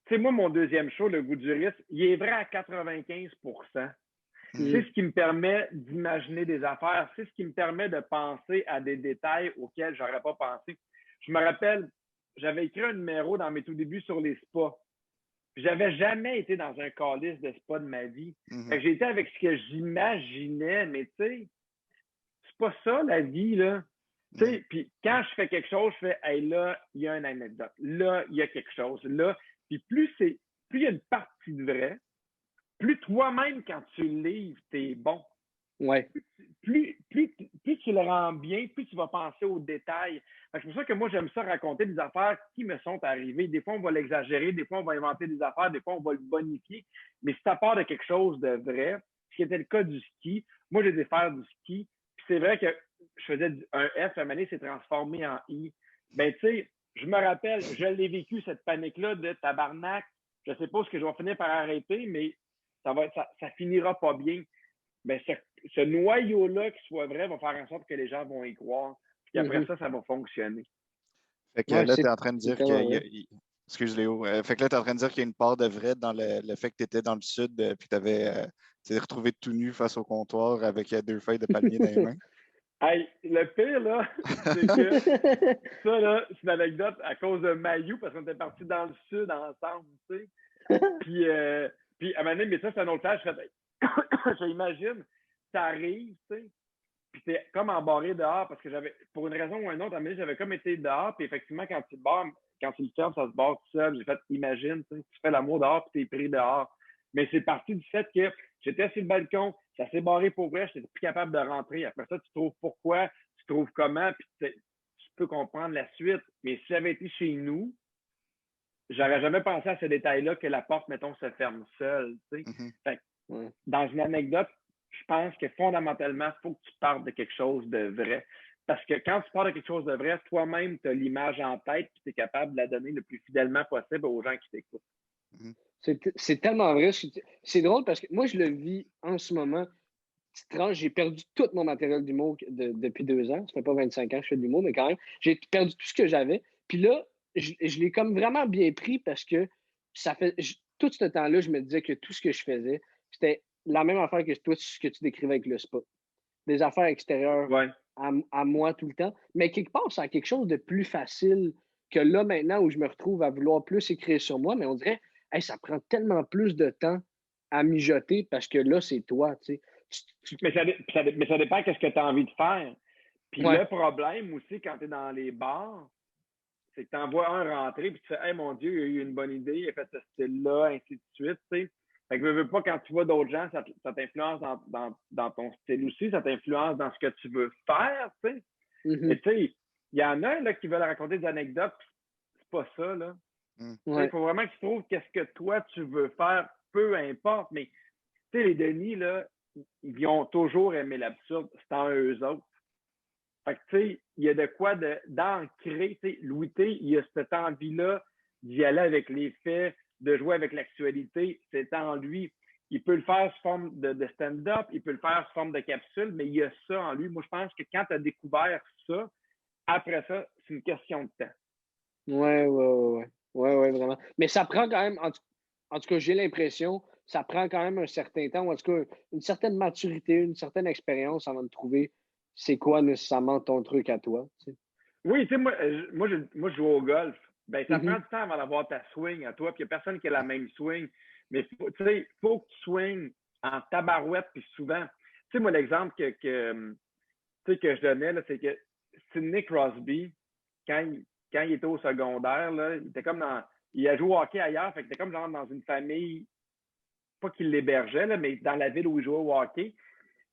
Tu sais, moi, mon deuxième show, Le Goût du risque, il est vrai à 95 C'est ce qui me permet d'imaginer des affaires. C'est ce qui me permet de penser à des détails auxquels je n'aurais pas pensé. Je me rappelle, j'avais écrit un numéro dans mes tout débuts sur les spas. J'avais jamais été dans un calice de spa de ma vie. J'ai été avec ce que j'imaginais, mais tu sais, c'est pas ça la vie, là. Tu sais, puis quand je fais quelque chose, je fais, hey, là, il y a une anecdote. Là, il y a quelque chose. Là, puis plus il y a une partie de vrai, plus toi-même, quand tu le livres, t'es bon. Ouais. Plus tu le rends bien, plus tu vas penser aux détails. C'est pour ça que moi, j'aime ça raconter des affaires qui me sont arrivées. Des fois, on va l'exagérer, des fois, on va inventer des affaires, des fois, on va le bonifier. Mais si ça part de quelque chose de vrai, ce qui était le cas du ski, moi, j'ai été faire du ski. Puis c'est vrai que je faisais un F, à un moment donné, c'est transformé en I. Ben, tu sais, je me rappelle, je l'ai vécu, cette panique-là de tabarnak. Je ne sais pas ce que je vais finir par arrêter, mais ça finira pas bien. Ben, ce noyau-là qui soit vrai va faire en sorte que les gens vont y croire. Puis après ça va fonctionner. Fait que là, tu es en train de dire excuse Léo. Fait que là, tu es en train de dire qu'il y a une part de vrai dans le fait que tu étais dans le sud puis que tu avais retrouvé tout nu face au comptoir avec 2 feuilles de palmier dans les mains. Hey, le pire, là, c'est que ça, là, c'est une anecdote à cause de Mayou, parce qu'on était partis dans le sud ensemble, tu sais. Puis à un moment donné, mais ça, c'est un autre tâche. J'imagine, t'arrives, tu sais, puis t'es comme embarré dehors, parce que pour une raison ou une autre, à un moment donné, j'avais comme été dehors, puis effectivement, quand tu le fermes, ça se barre tout seul. J'ai fait, imagine, tu fais l'amour dehors, puis t'es pris dehors. Mais c'est parti du fait que j'étais sur le balcon, ça s'est barré pour vrai, j'étais plus capable de rentrer. Après ça, tu trouves pourquoi, tu trouves comment, puis tu peux comprendre la suite. Mais si j'avais été chez nous, j'aurais jamais pensé à ce détail-là que la porte, mettons, se ferme seule. Tu sais. Fait que, dans une anecdote, je pense que fondamentalement, il faut que tu partes de quelque chose de vrai. Parce que quand tu pars de quelque chose de vrai, toi-même, tu as l'image en tête et tu es capable de la donner le plus fidèlement possible aux gens qui t'écoutent. C'est tellement vrai. C'est drôle parce que moi, je le vis en ce moment. J'ai perdu tout mon matériel d'humour depuis 2 ans. Ça fait pas 25 ans que je fais de l'humour, mais quand même, j'ai perdu tout ce que j'avais. Puis là, je l'ai comme vraiment bien pris parce que tout ce temps-là, je me disais que tout ce que je faisais, c'était la même affaire que toi, ce que tu décrivais avec le spa. Des affaires extérieures à moi tout le temps. Mais quelque part, c'est quelque chose de plus facile que là, maintenant, où je me retrouve à vouloir plus écrire sur moi. Mais on dirait, hey, ça prend tellement plus de temps à mijoter parce que là, c'est toi, tu sais. Mais ça dépend de ce que tu as envie de faire. Puis le problème aussi, quand tu es dans les bars, c'est que tu en vois un rentrer puis tu fais « Hey, mon Dieu, il a eu une bonne idée, il a fait ce style-là, ainsi de suite. » Fait que veux pas, quand tu vois d'autres gens, ça t'influence dans ton style aussi, ça t'influence dans ce que tu veux faire, tu sais. Mais tu sais, il y en a là, qui veulent raconter des anecdotes, c'est pas ça, là. Il faut vraiment que tu trouves qu'est-ce que toi, tu veux faire, peu importe, mais Tu sais, les Denis, là, ils ont toujours aimé l'absurde. C'est en eux autres. Fait que, tu sais, il y a de quoi d'ancrer. Tu sais, Louis T, il a cette envie-là d'y aller avec les faits, de jouer avec l'actualité. C'est en lui. Il peut le faire sous forme de stand-up, il peut le faire sous forme de capsule, mais il y a ça en lui. Moi, je pense que quand tu as découvert ça, après ça, c'est une question de temps. Ouais, vraiment. Mais ça prend quand même, en tout cas, j'ai l'impression, ça prend quand même un certain temps, ou en tout cas, une certaine maturité, une certaine expérience avant de trouver c'est quoi nécessairement ton truc à toi. Tu sais. Oui, tu sais, moi, je joue au golf. Ben, ça prend Mhm. du temps avant d'avoir ta swing à toi, puis il n'y a personne qui a la même swing. Mais tu sais, il faut que tu swings en tabarouette, puis souvent. Tu sais, moi, l'exemple que je donnais, là, c'est que Sidney Crosby, quand il était au secondaire, là, il était comme dans. Il a joué au hockey ailleurs, fait qu'il était comme genre dans une famille, pas qu'il l'hébergeait, là, mais dans la ville où il jouait au hockey,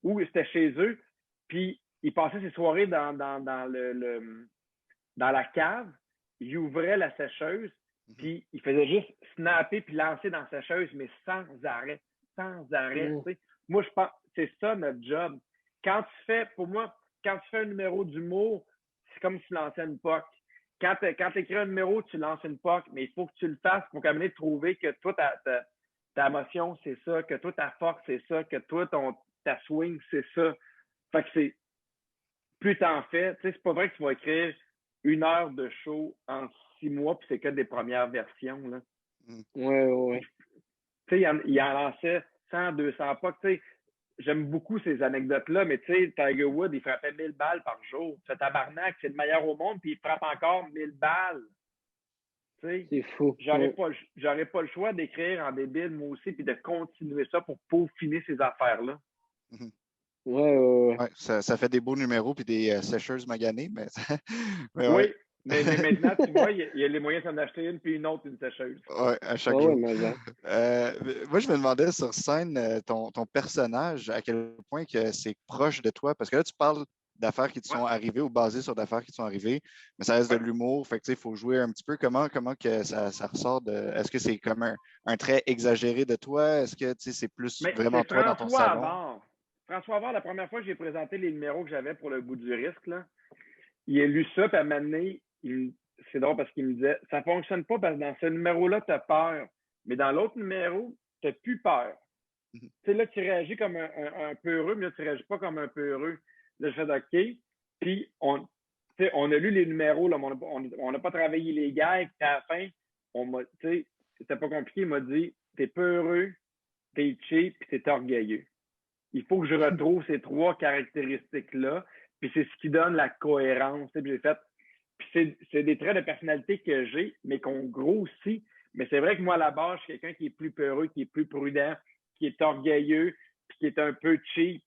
où c'était chez eux. Puis il passait ses soirées dans la cave, il ouvrait la sécheuse, puis il faisait juste snapper puis lancer dans la sécheuse, mais sans arrêt. Sans arrêt. Mm. Moi, je pense c'est ça notre job. Pour moi, quand tu fais un numéro d'humour, c'est comme si tu lançais une POC. Quand tu écris un numéro, tu lances une POC, mais il faut que tu le fasses pour quand même trouver que toi, ta émotion, c'est ça, que toi, ta force, c'est ça, que toi, ta swing, c'est ça. Fait que c'est plus t'en fais, tu sais, c'est pas vrai que tu vas écrire 1 heure de show en 6 mois, puis c'est que des premières versions, là. Ouais. Tu sais, il en lançait 100, 200 pas. Tu sais, j'aime beaucoup ces anecdotes-là, mais tu sais, Tiger Woods, il frappait 1000 balles par jour. Ce tabarnak, c'est le meilleur au monde, puis il frappe encore 1000 balles. Tu sais, C'est fou. j'aurais pas le choix d'écrire en débile, moi aussi, puis de continuer ça pour peaufiner ces affaires-là. Ouais. Ouais, ça fait des beaux numéros puis des sécheuses maganées, mais, mais Oui, ouais. mais maintenant, tu vois, il y a les moyens d'en acheter une, puis une autre, une sécheuse. Ouais, à chaque Ouais, jour. mais là. Moi, je me demandais sur scène, ton personnage, à quel point que c'est proche de toi, parce que là, tu parles d'affaires qui te sont arrivées ou basées sur d'affaires qui te sont arrivées, mais ça reste de l'humour, fait que il faut jouer un petit peu. Comment que ça ressort de. Est-ce que c'est comme un trait exagéré de toi? Est-ce que c'est plus Mais vraiment c'est toi dans ton François salon? Havard. François Havard, la première fois que j'ai présenté les numéros que j'avais pour le bout du risque, là, il a lu ça, puis à un moment donné, c'est drôle parce qu'il me disait ça ne fonctionne pas parce que dans ce numéro-là, tu as peur. Mais dans l'autre numéro, tu n'as plus peur. Tu sais, là, tu réagis comme un peu heureux, mais là, tu ne réagis pas comme un peu heureux. Là, je fais OK. Puis, on a lu les numéros, là, on n'a pas travaillé les gags. Puis à la fin, c'était pas compliqué. Il m'a dit t'es peu heureux, t'es cheap, puis t'es orgueilleux. Il faut que je retrouve ces 3 caractéristiques-là. Puis c'est ce qui donne la cohérence. Puis j'ai fait. Puis c'est des traits de personnalité que j'ai, mais qu'on grossit. Mais c'est vrai que moi, à la base, je suis quelqu'un qui est plus peureux, qui est plus prudent, qui est orgueilleux, puis qui est un peu cheap.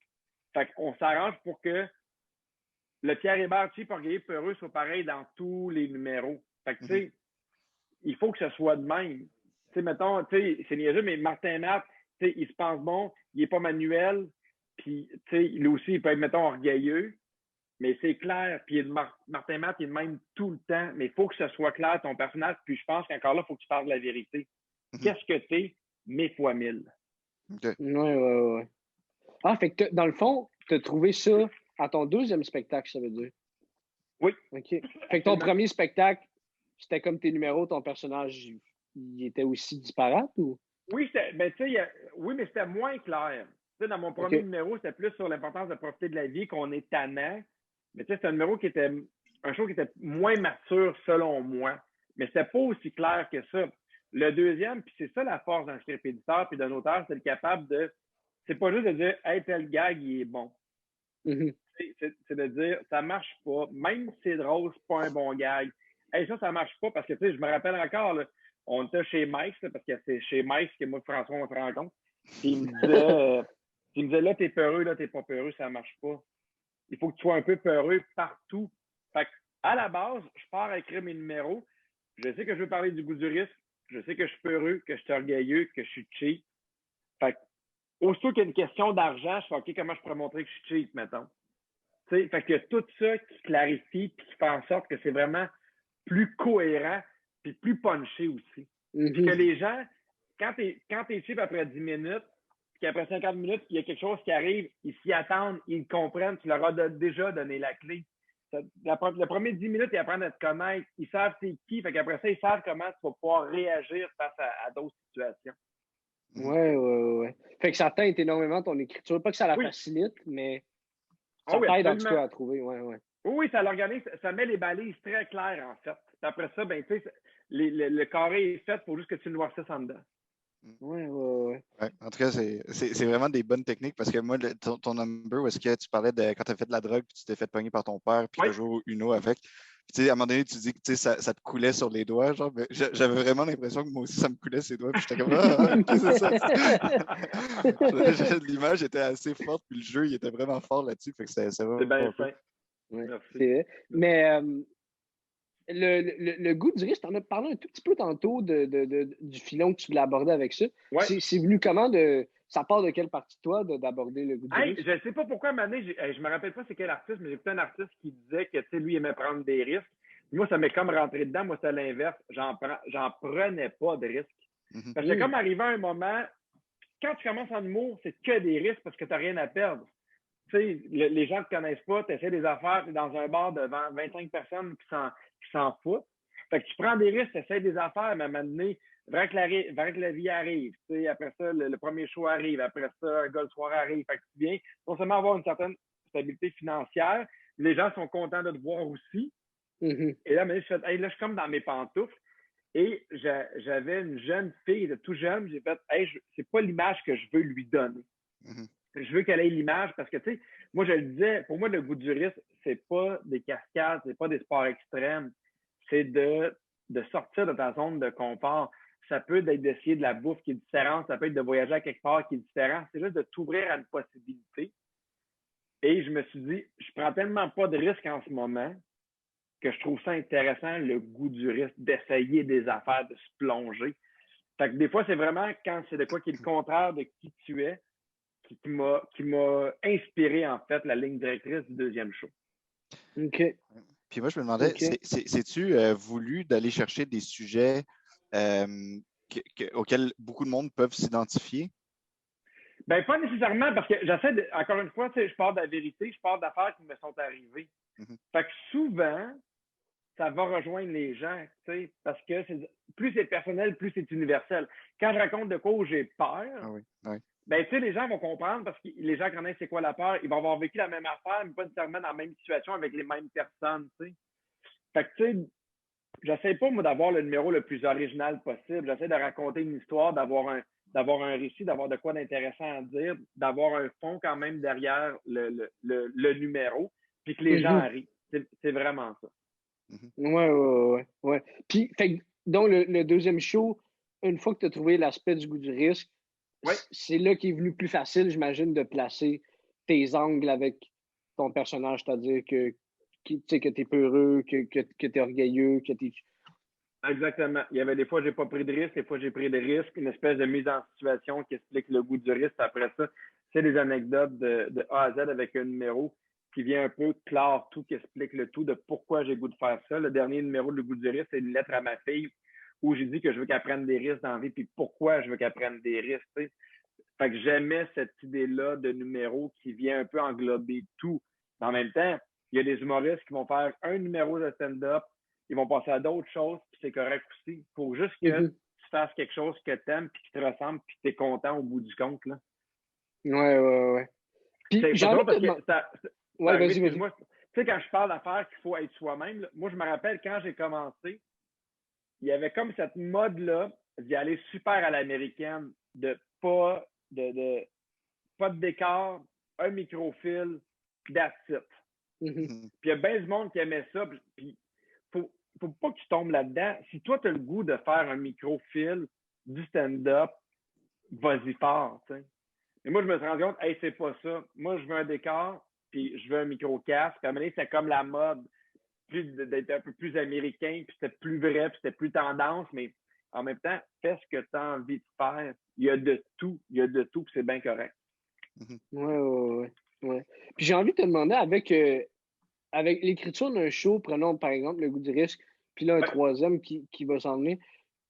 Fait qu'on s'arrange pour que le Pierre Hébert cheap, orgueilleux, peureux soit pareil dans tous les numéros. Fait que, tu sais, il faut que ce soit de même. Tu sais, mettons, tu sais, c'est niaiseux, mais Martin Matt, tu sais, il se pense bon, il n'est pas manuel, puis, tu sais, lui aussi, il peut être, mettons, orgueilleux, mais c'est clair, puis Martin Matt, il est de même tout le temps, mais il faut que ce soit clair, ton personnage, puis je pense qu'encore là, il faut que tu parles de la vérité. Qu'est-ce que t'es, 1000 fois 1000. Okay. Ouais. Ah, fait que dans le fond, tu as trouvé ça à ton 2e spectacle, ça veut dire? Oui. OK. Fait que ton premier spectacle, c'était comme tes numéros, ton personnage, il était aussi disparate ou? Oui, ben, oui, mais c'était moins clair. Tu sais, dans mon premier numéro, c'était plus sur l'importance de profiter de la vie, qu'on est tannant. Mais tu sais, c'est un numéro qui était un show qui était moins mature selon moi. Mais c'était pas aussi clair que ça. Le deuxième, puis c'est ça la force d'un script éditeur puis d'un auteur, c'est le capable de. C'est pas juste de dire hey, tel gag, il est bon. C'est de dire ça marche pas. Même si c'est drôle, c'est pas un bon gag. Hey, ça marche pas parce que tu sais, je me rappelle encore, là, on était chez Mike, parce que c'est chez Mike que moi et François, on se rencontre. Puis il me disait là, t'es peureux, là, t'es pas peureux, ça marche pas. Il faut que tu sois un peu peureux partout. Fait à la base, je pars à écrire mes numéros. Je sais que je veux parler du goût du risque. Je sais que je suis peureux, que je suis orgueilleux, que je suis cheap. Fait aussitôt qu'il y a une question d'argent, je fais OK, comment je pourrais montrer que je suis cheap, mettons. T'sais, fait qu'il y a tout ça qui clarifie puis qui fait en sorte que c'est vraiment plus cohérent puis plus punché aussi. Puis que les gens, quand t'es cheap après 10 minutes, puis après 50 minutes, il y a quelque chose qui arrive, ils s'y attendent, ils comprennent, tu leur as déjà donné la clé. Le premier 10 minutes, ils apprennent à te connaître, ils savent c'est qui, fait qu'après ça, ils savent comment tu vas pouvoir réagir face à d'autres situations. Ouais. Fait que ça t'aide énormément ton écriture. Pas que ça la facilite, mais ça t'aide en tout cas à trouver. Ouais. Oui, ça l'organise, ça met les balises très claires, en fait. Puis après ça, ben, tu sais, le carré est fait pour juste que tu noircisses en dedans. Ouais. Ouais, en tout cas, c'est vraiment des bonnes techniques parce que moi, ton number, où est-ce que tu parlais de quand tu as fait de la drogue puis tu t'es fait pogner par ton père puis tu as joué au Uno avec. Puis, tu sais, à un moment donné, tu dis que ça te coulait sur les doigts. Genre, j'avais vraiment l'impression que moi aussi, ça me coulait sur les doigts. Puis j'étais comme, qu'est-ce que c'est ça? L'image était assez forte puis le jeu, il était vraiment fort là-dessus. Fait que c'est vraiment. C'est bien fin. Ouais, c'est vrai. Mais le goût du risque, tu en as parlé un tout petit peu tantôt du filon que tu voulais aborder avec ça. Ouais. C'est venu comment ça part de quelle partie de toi d'aborder le goût du risque? Je ne sais pas pourquoi, Mané, je me rappelle pas c'est quel artiste, mais j'ai écouté un artiste qui disait que lui, il aimait prendre des risques. Moi, ça m'est comme rentré dedans. Moi, c'est l'inverse. J'en prenais pas de risques. Parce que c'est comme arrivé à un moment, quand tu commences en humour, c'est que des risques parce que tu n'as rien à perdre. Tu sais, les gens ne te connaissent pas, tu essaies des affaires, tu es dans un bar devant 25 personnes qui s'en foutent. Fait que tu prends des risques, tu essaies des affaires, mais à un moment donné, vraiment que la vie arrive. Tu sais, après ça, le premier show arrive. Après ça, un gars le soir arrive. Fait que tu viens non seulement avoir une certaine stabilité financière, les gens sont contents de te voir aussi. Et là, je fais, là, je suis comme dans mes pantoufles. Et j'avais une jeune fille de tout jeune. J'ai fait, c'est pas l'image que je veux lui donner. Je veux qu'elle ait l'image parce que, tu sais, moi, je le disais, pour moi, le goût du risque, c'est pas des cascades, c'est pas des sports extrêmes. C'est de sortir de ta zone de confort. Ça peut être d'essayer de la bouffe qui est différente, ça peut être de voyager à quelque part qui est différent. C'est juste de t'ouvrir à une possibilité. Et je me suis dit, je prends tellement pas de risques en ce moment que je trouve ça intéressant, le goût du risque, d'essayer des affaires, de se plonger. Fait que des fois, c'est vraiment quand c'est de quoi qui est le contraire de qui tu es, qui m'a inspiré, en fait, la ligne directrice du deuxième show. OK. Puis moi, je me demandais, c'est-tu voulu d'aller chercher des sujets auxquels beaucoup de monde peuvent s'identifier? Ben pas nécessairement, parce que encore une fois, je pars de la vérité, je pars d'affaires qui me sont arrivées. Fait que souvent, ça va rejoindre les gens, parce que plus c'est personnel, plus c'est universel. Quand je raconte de quoi où j'ai peur, ben, les gens vont comprendre parce que les gens connaissent c'est quoi la peur. Ils vont avoir vécu la même affaire, mais pas nécessairement dans la même situation avec les mêmes personnes, tu sais. Fait que, tu sais, j'essaie pas, moi, d'avoir le numéro le plus original possible. J'essaie de raconter une histoire, d'avoir un récit, d'avoir de quoi d'intéressant à dire, d'avoir un fond quand même derrière le numéro, puis que les gens arrivent. C'est vraiment ça. Ouais. Puis, donc, le deuxième show, une fois que tu as trouvé l'aspect du goût du risque, c'est là qu'il est venu plus facile, j'imagine, de placer tes angles avec ton personnage, c'est-à-dire que tu es peureux, que tu es orgueilleux, que tu es... Exactement. Il y avait des fois, j'ai pas pris de risque, des fois, j'ai pris des risques, une espèce de mise en situation qui explique le goût du risque. Après ça, c'est des anecdotes de A à Z avec un numéro qui vient un peu clore tout, qui explique le tout de pourquoi j'ai le goût de faire ça. Le dernier numéro de Le goût du risque, c'est une lettre à ma fille où j'ai dit que je veux qu'elle prenne des risques dans la vie, puis pourquoi je veux qu'elle prenne des risques. T'sais. Fait que j'aimais cette idée-là de numéro qui vient un peu englober tout. Mais en même temps, il y a des humoristes qui vont faire un numéro de stand-up, ils vont passer à d'autres choses, puis c'est correct aussi. Il faut juste que tu fasses quelque chose que tu aimes, puis qui te ressemble, puis que tu es content au bout du compte. Là. Ouais. Puis, j'ai envie de te vas-y. Tu sais, quand je parle d'affaires qu'il faut être soi-même, là, moi, je me rappelle quand j'ai commencé, il y avait comme cette mode-là d'y aller super à l'américaine, de pas de décor, un microfilm, that's it. Puis il y a bien du monde qui aimait ça, puis faut pas que tu tombes là-dedans. Si toi, tu as le goût de faire un microfilm, du stand-up, vas-y fort, tu sais. Mais moi, je me suis rendu compte, c'est pas ça. Moi, je veux un décor, puis je veux un micro-casque. Puis à un moment donné, c'était comme la mode d'être un peu plus américain, puis c'était plus vrai, puis c'était plus tendance, mais en même temps, fais ce que tu as envie de faire. Il y a de tout, puis c'est bien correct. Ouais. Puis j'ai envie de te demander, avec l'écriture d'un show, prenons par exemple Le goût du risque, puis là, un troisième qui va s'en venir,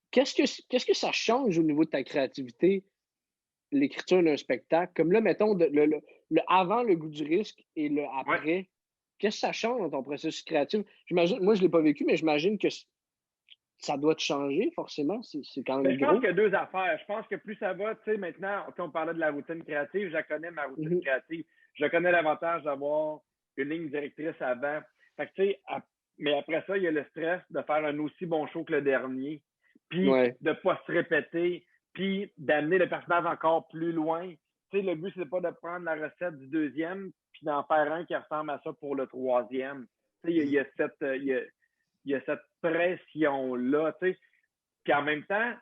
qu'est-ce que ça change au niveau de ta créativité l'écriture d'un spectacle. Comme là, mettons, le avant le goût du risque et le après, Ouais. qu'est-ce que ça change dans ton processus créatif? J'imagine, moi, je ne l'ai pas vécu, mais j'imagine que ça doit te changer, forcément. C'est quand Mais même je pense gros. qu'il y a deux affaires. Je pense que plus ça va, tu sais, maintenant, on parlait de la routine créative, je la connais, ma routine créative. Je connais l'avantage d'avoir une ligne directrice avant. Fait que, tu sais, mais après ça, il y a le stress de faire un aussi bon show que le dernier, puis Ouais. de ne pas se répéter, puis d'amener le personnage encore plus loin. Tu sais, le but, c'est pas de prendre la recette du deuxième, puis d'en faire un qui ressemble à ça pour le troisième. Tu sais, il y a cette pression-là, tu sais. Puis en même temps,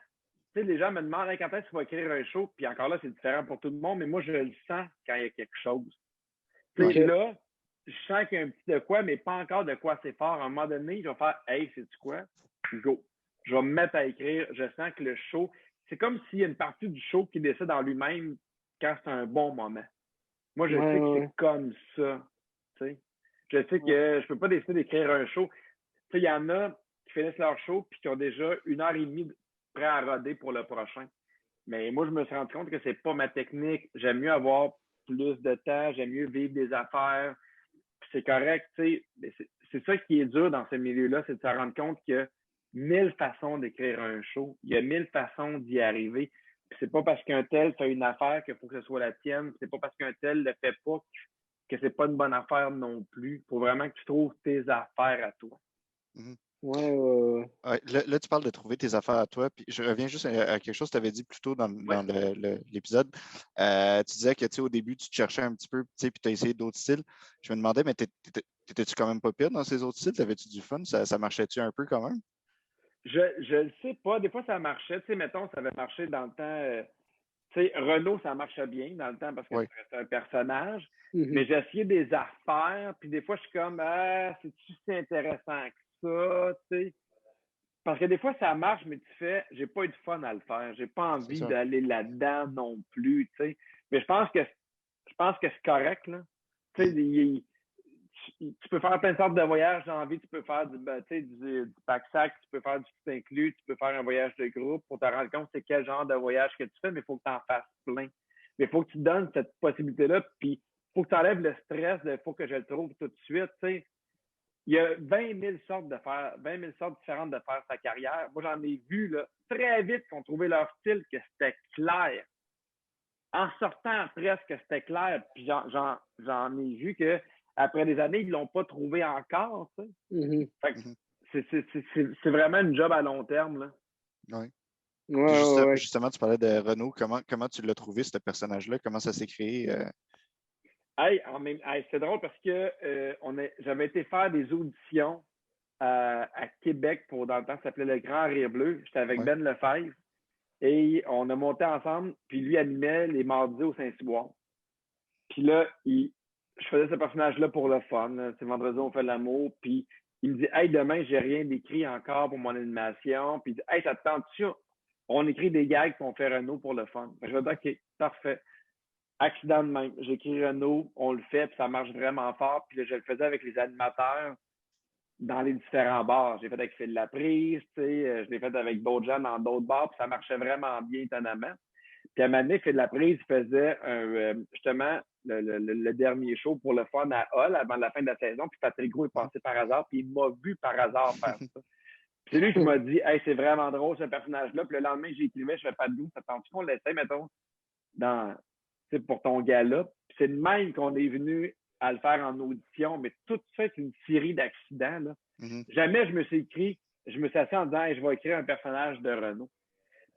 tu sais, les gens me demandent quand est-ce que tu vas écrire un show, puis encore là, c'est différent pour tout le monde, mais moi, je le sens quand il y a quelque chose. Tu sais, là, je sens qu'il y a un petit de quoi, mais pas encore de quoi assez fort. À un moment donné, je vais faire hey, c'est-tu quoi? Go. Je vais me mettre à écrire. Je sens que le show, c'est comme s'il y a une partie du show qui décide en lui-même quand c'est un bon moment. Moi, je sais que c'est comme ça. Tu sais. Je sais que je peux pas décider d'écrire un show. Tu sais, il y en a qui finissent leur show puis qui ont déjà 1 heure et demie prêt à roder pour le prochain. Mais moi, je me suis rendu compte que c'est pas ma technique. J'aime mieux avoir plus de temps, j'aime mieux vivre des affaires. Puis c'est correct, tu sais. C'est ça qui est dur dans ce milieu-là, c'est de se rendre compte qu'il y a 1000 façons d'écrire un show. Il y a 1000 façons d'y arriver. Puis c'est pas parce qu'un tel fait une affaire qu'il faut que ce soit la tienne. C'est pas parce qu'un tel le fait pas que c'est pas une bonne affaire non plus. Il faut vraiment que tu trouves tes affaires à toi. Mm-hmm. Ouais. Là, tu parles de trouver tes affaires à toi. Puis je reviens juste à quelque chose que tu avais dit plus tôt dans l'épisode. Tu disais que au début, tu te cherchais un petit peu, puis tu as essayé d'autres styles. Je me demandais, mais t'étais-tu quand même pas pire dans ces autres styles? T'avais-tu du fun? Ça marchait-tu un peu quand même? Je le sais pas. Des fois, ça marchait. Tu sais, mettons, ça avait marché dans le temps. Tu sais, Renaud, ça marchait bien dans le temps parce que c'était un personnage. Mais j'ai essayé des affaires, puis des fois, je suis comme, c'est-tu si intéressant que ça, tu sais? Parce que des fois, ça marche, mais tu fais, j'ai pas eu de fun à le faire. J'ai pas envie d'aller là-dedans non plus, tu sais. Mais je pense que c'est correct, là. Tu sais, tu peux faire plein de sortes de voyages dans la vie. Tu peux faire du pack-sac, tu peux faire du tout inclus, tu peux faire un voyage de groupe pour te rendre compte c'est quel genre de voyage que tu fais, mais il faut que tu en fasses plein. Mais il faut que tu te donnes cette possibilité-là, puis il faut que tu enlèves le stress de « faut que je le trouve tout de suite », tu sais. Il y a 20 000 sortes différentes de faire sa carrière. Moi, j'en ai vu là, très vite qu'on trouvait leur style, que c'était clair. En sortant presque, c'était clair. Puis j'en ai vu que après des années, ils ne l'ont pas trouvé encore. Tu sais. Fait que c'est vraiment une job à long terme. Là. Oui. Justement, tu parlais de Renaud. Comment tu l'as trouvé, ce personnage-là? Comment ça s'est créé? C'est drôle parce que j'avais été faire des auditions à Québec dans le temps, ça s'appelait Le Grand Rire Bleu. J'étais avec Ben Lefebvre et on a monté ensemble, puis lui animait les mardis au Saint-Cyboire. Puis là, je faisais ce personnage-là pour le fun. C'est vendredi, on fait l'amour, puis il me dit « Hey, demain, j'ai rien d'écrit encore pour mon animation. » Puis il dit « Hey, ça te tente-tu? On écrit des gags puis on fait Renaud pour le fun. » Je vais dire « OK, parfait. » Accident de même. J'écris Renaud, on le fait, puis ça marche vraiment fort. Puis là, je le faisais avec les animateurs dans les différents bars. J'ai fait avec Phil Laprise, tu sais, je l'ai fait avec d'autres gens dans d'autres bars, puis ça marchait vraiment bien, étonnamment. Puis à un moment donné, Phil Laprise faisait justement le dernier show pour le fun à Hall avant la fin de la saison, puis Patrick Gros est passé par hasard, puis il m'a vu par hasard faire ça. Puis c'est lui qui m'a dit « Hey, c'est vraiment drôle ce personnage-là. » Puis le lendemain, j'écrivais, je fais pas de doute, ça tente qu'on l'essaie, mettons, pour ton gala. C'est de même qu'on est venu à le faire en audition, mais tout ça, c'est une série d'accidents. Là. Jamais je me suis assis en disant hey, je vais écrire un personnage de Renaud.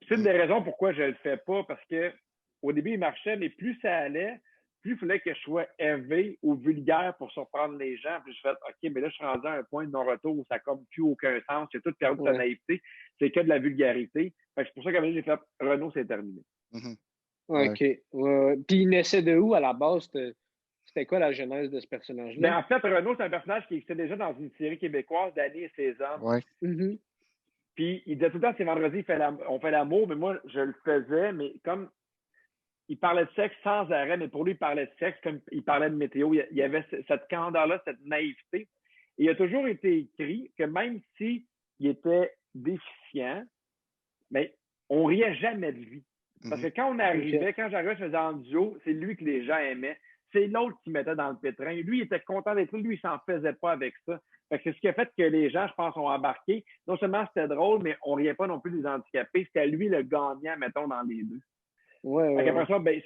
C'est une des raisons pourquoi je ne le fais pas, parce que au début, il marchait, mais plus ça allait, plus il fallait que je sois élevé ou vulgaire pour surprendre les gens. Puis je fais OK, mais là, je suis rendu à un point de non-retour où ça n'a comme plus aucun sens. J'ai tout perdu de sa naïveté. C'est que de la vulgarité. C'est pour ça que j'ai fait Renaud, c'est terminé. OK. Puis il naissait de où à la base? C'était quoi la genèse de ce personnage-là? Ben, en fait, Renaud, c'est un personnage qui existait déjà dans une série québécoise d'Annie et ses hommes. Puis il disait tout le temps, c'est vendredi, on fait l'amour, mais moi, je le faisais, mais comme il parlait de sexe sans arrêt, mais pour lui, il parlait de sexe comme il parlait de météo. Il y avait cette candeur-là, cette naïveté. Et il a toujours été écrit que même s'il était déficient, mais on riait jamais de lui. Parce que quand quand j'arrivais, je faisais en duo, c'est lui que les gens aimaient. C'est l'autre qui mettait dans le pétrin. Lui, il était content d'être là. Lui, il s'en faisait pas avec ça. Fait que c'est ce qui a fait que les gens, je pense, ont embarqué. Non seulement c'était drôle, mais on riait pas non plus des handicapés. C'était lui le gagnant, mettons, dans les deux. Après ça, ben,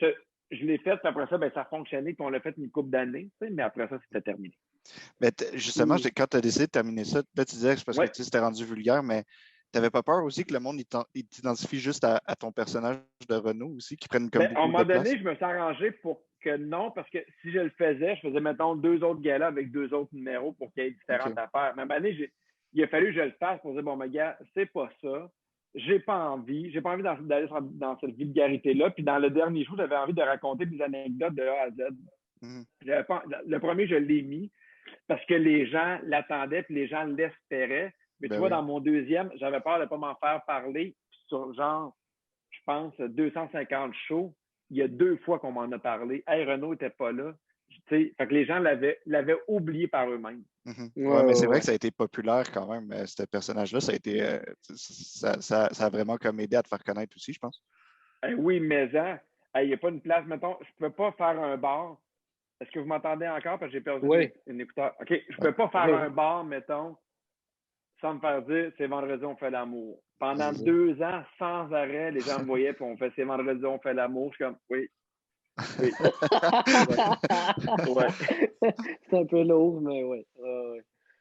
je l'ai fait, puis après ça, ben, ça a fonctionné, puis on l'a fait une couple d'années, mais après ça, c'était terminé. Mais justement, quand tu as décidé de terminer ça, là, tu disais que c'est parce que c'était rendu vulgaire, mais tu n'avais pas peur aussi que le monde il t'identifie juste à ton personnage de Renaud aussi, qui prenne comme beaucoup de place? À un moment donné, je me suis arrangé pour que non, parce que si je le faisais, je faisais, mettons, 2 autres galas avec 2 autres numéros pour qu'il y ait différentes affaires. Mais à un moment donné, il a fallu que je le fasse pour dire, bon, mais gars, c'est pas ça. J'ai pas envie d'aller dans cette vulgarité-là. Puis dans le dernier show, j'avais envie de raconter des anecdotes de A à Z. Le premier, je l'ai mis parce que les gens l'attendaient puis les gens l'espéraient. Mais tu vois, dans mon deuxième, j'avais peur de ne pas m'en faire parler sur genre, je pense, 250 shows. Il y a 2 fois qu'on m'en a parlé. Hey, Renaud n'était pas là. Fait que les gens l'avaient oublié par eux-mêmes. Mais c'est vrai que ça a été populaire quand même. Ce personnage-là, ça a été ça a vraiment comme aidé à te faire connaître aussi, je pense. Oui, mais il n'y a pas une place, mettons, je ne peux pas faire un bar. Est-ce que vous m'entendez encore? Parce que j'ai perdu une écouteur. OK, je ne peux pas faire un bar, mettons, sans me faire dire c'est vendredi, on fait l'amour. Pendant 2 ans, sans arrêt, les gens me voyaient et on fait c'est vendredi, on fait l'amour. Je suis comme oui. C'est un peu lourd, mais oui.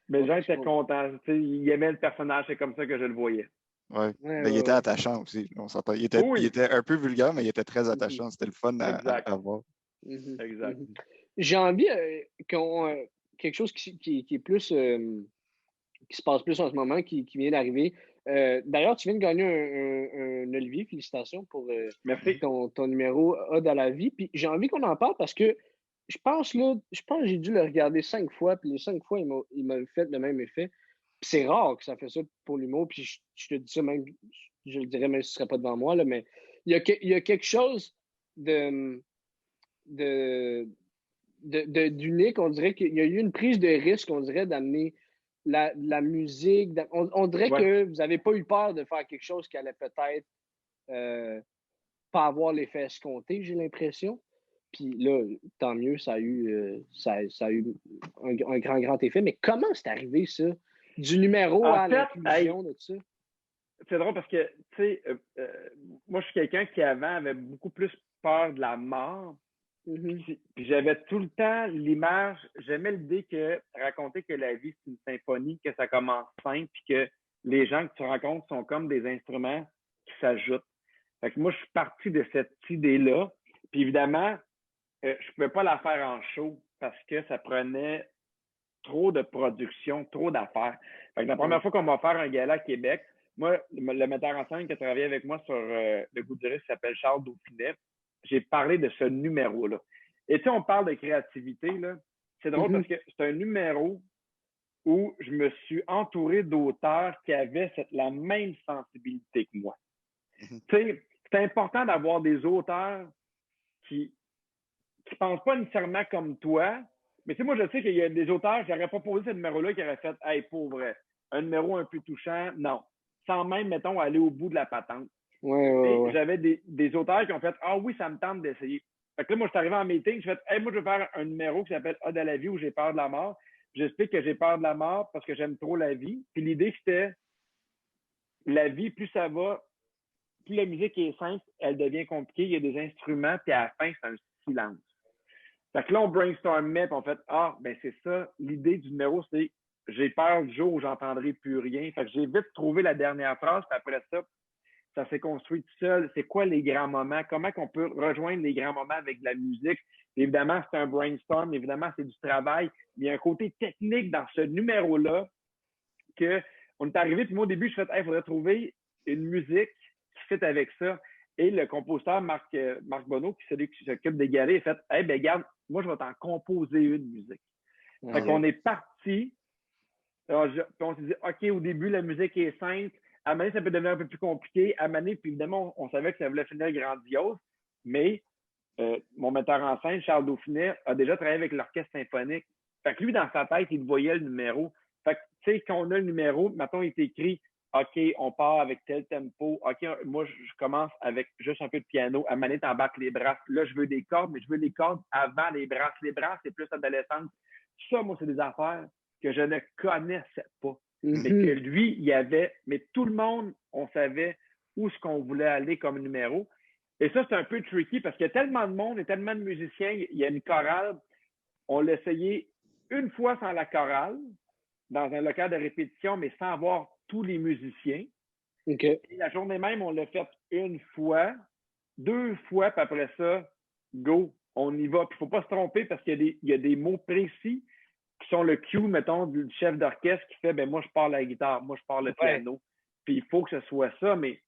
Mais les gens étaient contents. Ils aimaient le personnage, c'est comme ça que je le voyais. Mais il était attachant aussi. On s'entend. Il était un peu vulgaire, mais il était très attachant. C'était le fun à voir. Exact. J'ai envie quelque chose qui est plus qui se passe plus en ce moment, qui vient d'arriver. D'ailleurs, tu viens de gagner un Olivier. Félicitations pour ton numéro Ode à la vie. Puis j'ai envie qu'on en parle parce que je pense que j'ai dû le regarder 5 fois, puis les 5 fois, il m'a fait le même effet. Puis c'est rare que ça fait ça pour l'humour, puis je te dis ça même, je le dirais même si tu ne serais pas devant moi, là, mais il y a quelque chose d'unique. On dirait qu'il y a eu une prise de risque, on dirait, d'amener la musique. On dirait que vous n'avez pas eu peur de faire quelque chose qui allait peut-être pas avoir l'effet escompté, j'ai l'impression. Puis là, tant mieux, ça a eu un grand effet. Mais comment c'est arrivé, ça? Du numéro à l'inclusion de tout ça? C'est drôle parce que, tu sais, moi, je suis quelqu'un qui avant avait beaucoup plus peur de la mort. Puis j'avais tout le temps l'image, j'aimais l'idée que raconter que la vie, c'est une symphonie, que ça commence simple, puis que les gens que tu rencontres sont comme des instruments qui s'ajoutent. Fait que moi, je suis parti de cette idée-là. Puis évidemment, je ne pouvais pas la faire en show parce que ça prenait trop de production, trop d'affaires. Fait que la première fois qu'on m'a offert un gala à Québec, moi, le metteur en scène qui a travaillé avec moi sur Le Goût du risque s'appelle Charles Dauphinet. J'ai parlé de ce numéro-là. Et tu sais, on parle de créativité, là. C'est drôle parce que c'est un numéro où je me suis entouré d'auteurs qui avaient la même sensibilité que moi. Tu sais, c'est important d'avoir des auteurs qui pensent pas nécessairement comme toi, mais tu sais, moi, je sais qu'il y a des auteurs qui n'auraient pas posé ce numéro-là, qui auraient fait « Hey, pour vrai, un numéro un peu touchant. » Non. Sans même, mettons, aller au bout de la patente. J'avais des auteurs qui ont fait « Ah oui, ça me tente d'essayer. » Fait que là, moi, je suis arrivé en meeting, j'ai fait « Hey, moi, je vais faire un numéro qui s'appelle Ode à la vie où j'ai peur de la mort. » J'explique que j'ai peur de la mort parce que j'aime trop la vie. Puis l'idée, c'était la vie, plus ça va, plus la musique est simple, elle devient compliquée. Il y a des instruments, puis à la fin, c'est un silence. Fait que là, on brainstormait, puis on fait « Ah, ben c'est ça. L'idée du numéro, c'est j'ai peur du jour où j'entendrai plus rien. » Fait que j'ai vite trouvé la dernière phrase, puis après ça s'est construit tout seul. C'est quoi les grands moments? Comment qu'on peut rejoindre les grands moments avec de la musique? Évidemment, c'est un brainstorm. Évidemment, c'est du travail. Il y a un côté technique dans ce numéro-là qu'on est arrivé. Puis moi, au début, je me suis dit, il faudrait trouver une musique qui fit avec ça. Et le compositeur Marc Bonneau, qui s'occupe des galets, a fait, ben regarde, moi, je vais t'en composer une musique. Fait qu'on est parti. Puis on s'est dit, OK, au début, la musique est simple. À un moment donné, ça peut devenir un peu plus compliqué. À un moment donné, puis évidemment, on savait que ça voulait finir grandiose. Mais mon metteur en scène, Charles Dauphinet, a déjà travaillé avec l'orchestre symphonique. Fait que lui, dans sa tête, il voyait le numéro. Fait que, tu sais, quand on a le numéro, maintenant, il est écrit OK, on part avec tel tempo. OK, moi, je commence avec juste un peu de piano. À maner, t'embarques les brasses. Là, je veux des cordes, mais je veux les cordes avant les brasses. Les brasses, c'est plus adolescente. Ça, moi, c'est des affaires que je ne connaissais pas. Mais que lui, il y avait... Mais tout le monde, on savait où est-ce qu'on voulait aller comme numéro. Et ça, c'est un peu tricky parce qu'il y a tellement de monde et tellement de musiciens. Il y a une chorale. On l'a essayé une fois sans la chorale, dans un local de répétition, mais sans avoir tous les musiciens. OK. Et la journée même, on l'a fait une fois, 2 fois, puis après ça, go, on y va. Puis il ne faut pas se tromper parce qu'il y a des mots précis qui sont le cue, mettons, du chef d'orchestre qui fait, ben moi, je parle la guitare, moi, je parle le piano. Puis il faut que ce soit ça, mais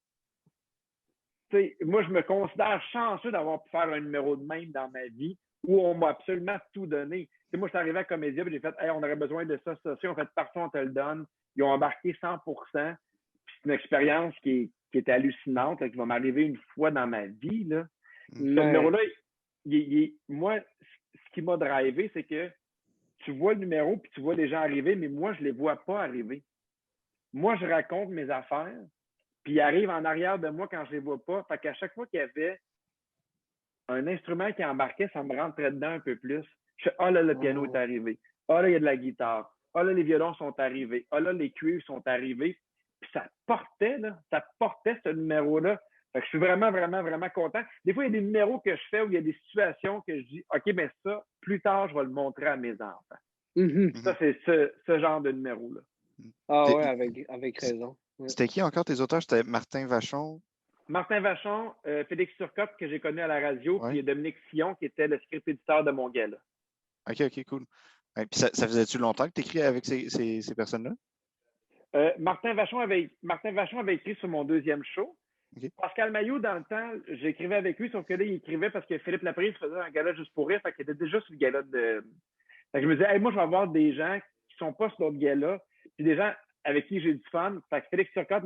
moi, je me considère chanceux d'avoir pu faire un numéro de même dans ma vie où on m'a absolument tout donné. Moi, je suis arrivé à Comédia et j'ai fait hey, on aurait besoin de ça, ça. Si on fait partout, on te le donne. Ils ont embarqué 100%. C'est une expérience qui est hallucinante, là, qui va m'arriver une fois dans ma vie. Là. Ce numéro-là, moi, ce qui m'a drivé, c'est que tu vois le numéro puis tu vois les gens arriver, mais moi, je ne les vois pas arriver. Moi, je raconte mes affaires, puis ils arrivent en arrière de moi quand je ne les vois pas. Fait qu'à chaque fois qu'il y avait un instrument qui embarquait, ça me rentrait dedans un peu plus. Je fais, là, le piano est arrivé. Là, il y a de la guitare. Là, les violons sont arrivés. Là, les cuivres sont arrivés. Puis ça portait ce numéro-là. Fait que je suis vraiment, vraiment, vraiment content. Des fois, il y a des numéros que je fais où il y a des situations que je dis, OK, mais ça, plus tard, je vais le montrer à mes enfants. Ça, c'est ce genre de numéro-là. Ah ouais, avec raison. C'était qui encore tes auteurs? C'était Martin Vachon? Martin Vachon, Félix Turcotte, que j'ai connu à la radio, Ouais. puis Dominique Sillon, qui était le script éditeur de mon gala. OK, cool. Ouais, puis ça faisait-tu longtemps que tu écris avec ces personnes-là? Martin Vachon avait écrit sur mon 2e show. Okay. Pascal Mailloux, dans le temps, j'écrivais avec lui, sauf que là, il écrivait parce que Philippe Laprise faisait un gala juste pour rire, fait qu'il était déjà sur le gala de... Fait que je me disais, hey, moi, je vais avoir des gens qui sont pas sur d'autres galas, puis des gens avec qui j'ai du fun. Fait que Félix Turcotte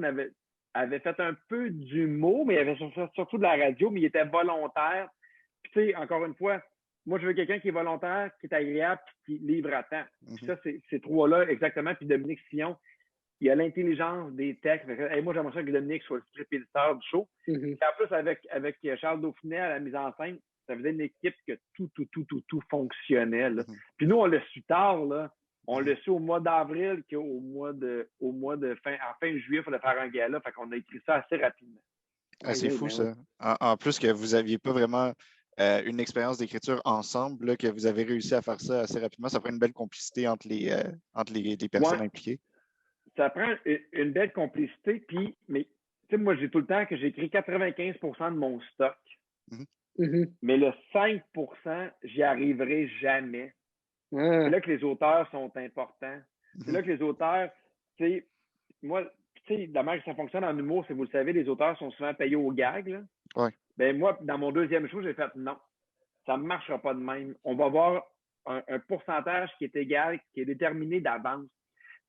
avait fait un peu d'humour, mais il avait surtout de la radio, mais il était volontaire. Puis tu sais, encore une fois, moi, je veux quelqu'un qui est volontaire, qui est agréable, puis qui livre à temps. Puis ça, ces 3-là, exactement. Puis Dominique Sillon, il a l'intelligence des textes. Hey, moi, j'aimerais ça que Dominique soit le script éditeur du show. Puis en plus, avec Charles Dauphinet à la mise en scène, ça faisait une équipe que tout fonctionnait. Là. Puis nous, on l'a su tard, là. On l'a su au mois d'avril qu'au mois de fin juillet, il fallait faire un gala. Fait qu'on a écrit ça assez rapidement. C'est fou, ça. En plus que vous n'aviez pas vraiment une expérience d'écriture ensemble, là, que vous avez réussi à faire ça assez rapidement. Ça prend une belle complicité entre les personnes impliquées. Ça prend une belle complicité. Puis, mais tu sais, moi, j'ai tout le temps que j'écris 95% de mon stock. Mais le 5%, j'y arriverai jamais. C'est là que les auteurs sont importants. C'est là que les auteurs, tu sais, moi, tu sais, la manière que ça fonctionne en humour, c'est, vous le savez, les auteurs sont souvent payés au gag. Là. Ouais. Ben moi, dans mon 2e show, j'ai fait non, ça ne marchera pas de même. On va avoir un pourcentage qui est égal, qui est déterminé d'avance.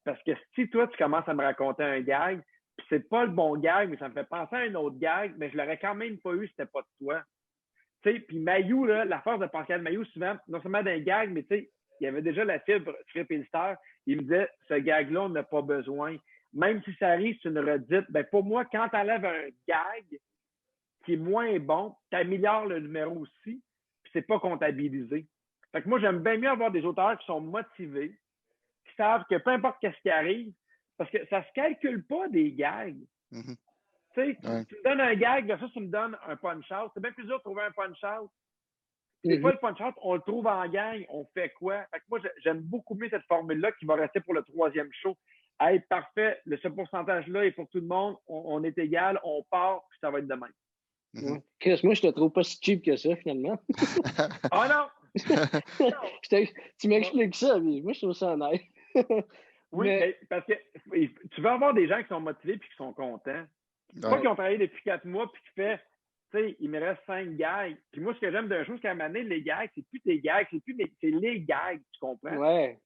Parce que si toi, tu commences à me raconter un gag, puis c'est pas le bon gag, mais ça me fait penser à un autre gag, mais je l'aurais quand même pas eu si c'était pas de toi. Tu sais, puis Mailloux, là, la force de Pascal Mailloux, souvent, non seulement d'un gag, mais tu sais, il y avait déjà la fibre script éditeur. Il me disait, ce gag-là, on n'a pas besoin. Même si ça arrive, c'est une redite. Ben, pour moi, quand tu enlèves un gag qui est moins bon, tu améliores le numéro aussi, puis c'est pas comptabilisé. Fait que moi, j'aime bien mieux avoir des auteurs qui sont motivés, qui savent que peu importe ce qui arrive, parce que ça se calcule pas des gags. Tu sais, tu me donnes un gag, là, ça, tu me donnes un punch-out. C'est bien plus dur de trouver un punch-out. Des fois, le punch-out, on le trouve en gang, on fait quoi? Fait que moi, j'aime beaucoup mieux cette formule-là qui va rester pour le 3e show. Hey, parfait, ce pourcentage-là est pour tout le monde, on est égal, on part, puis ça va être de même. Chris, moi, je te trouve pas si cheap que ça, finalement. Oh non! Tu m'expliques ça, mais moi, je trouve ça honnête. Oui, mais parce que tu veux avoir des gens qui sont motivés et qui sont contents. Pas qu'ils ont travaillé depuis 4 mois puis qui fait, tu sais, il me reste 5 gags. Puis moi, ce que j'aime d'un show, c'est qu'à un moment donné, les gags, c'est plus tes gags, c'est les gags, tu comprends? Ouais.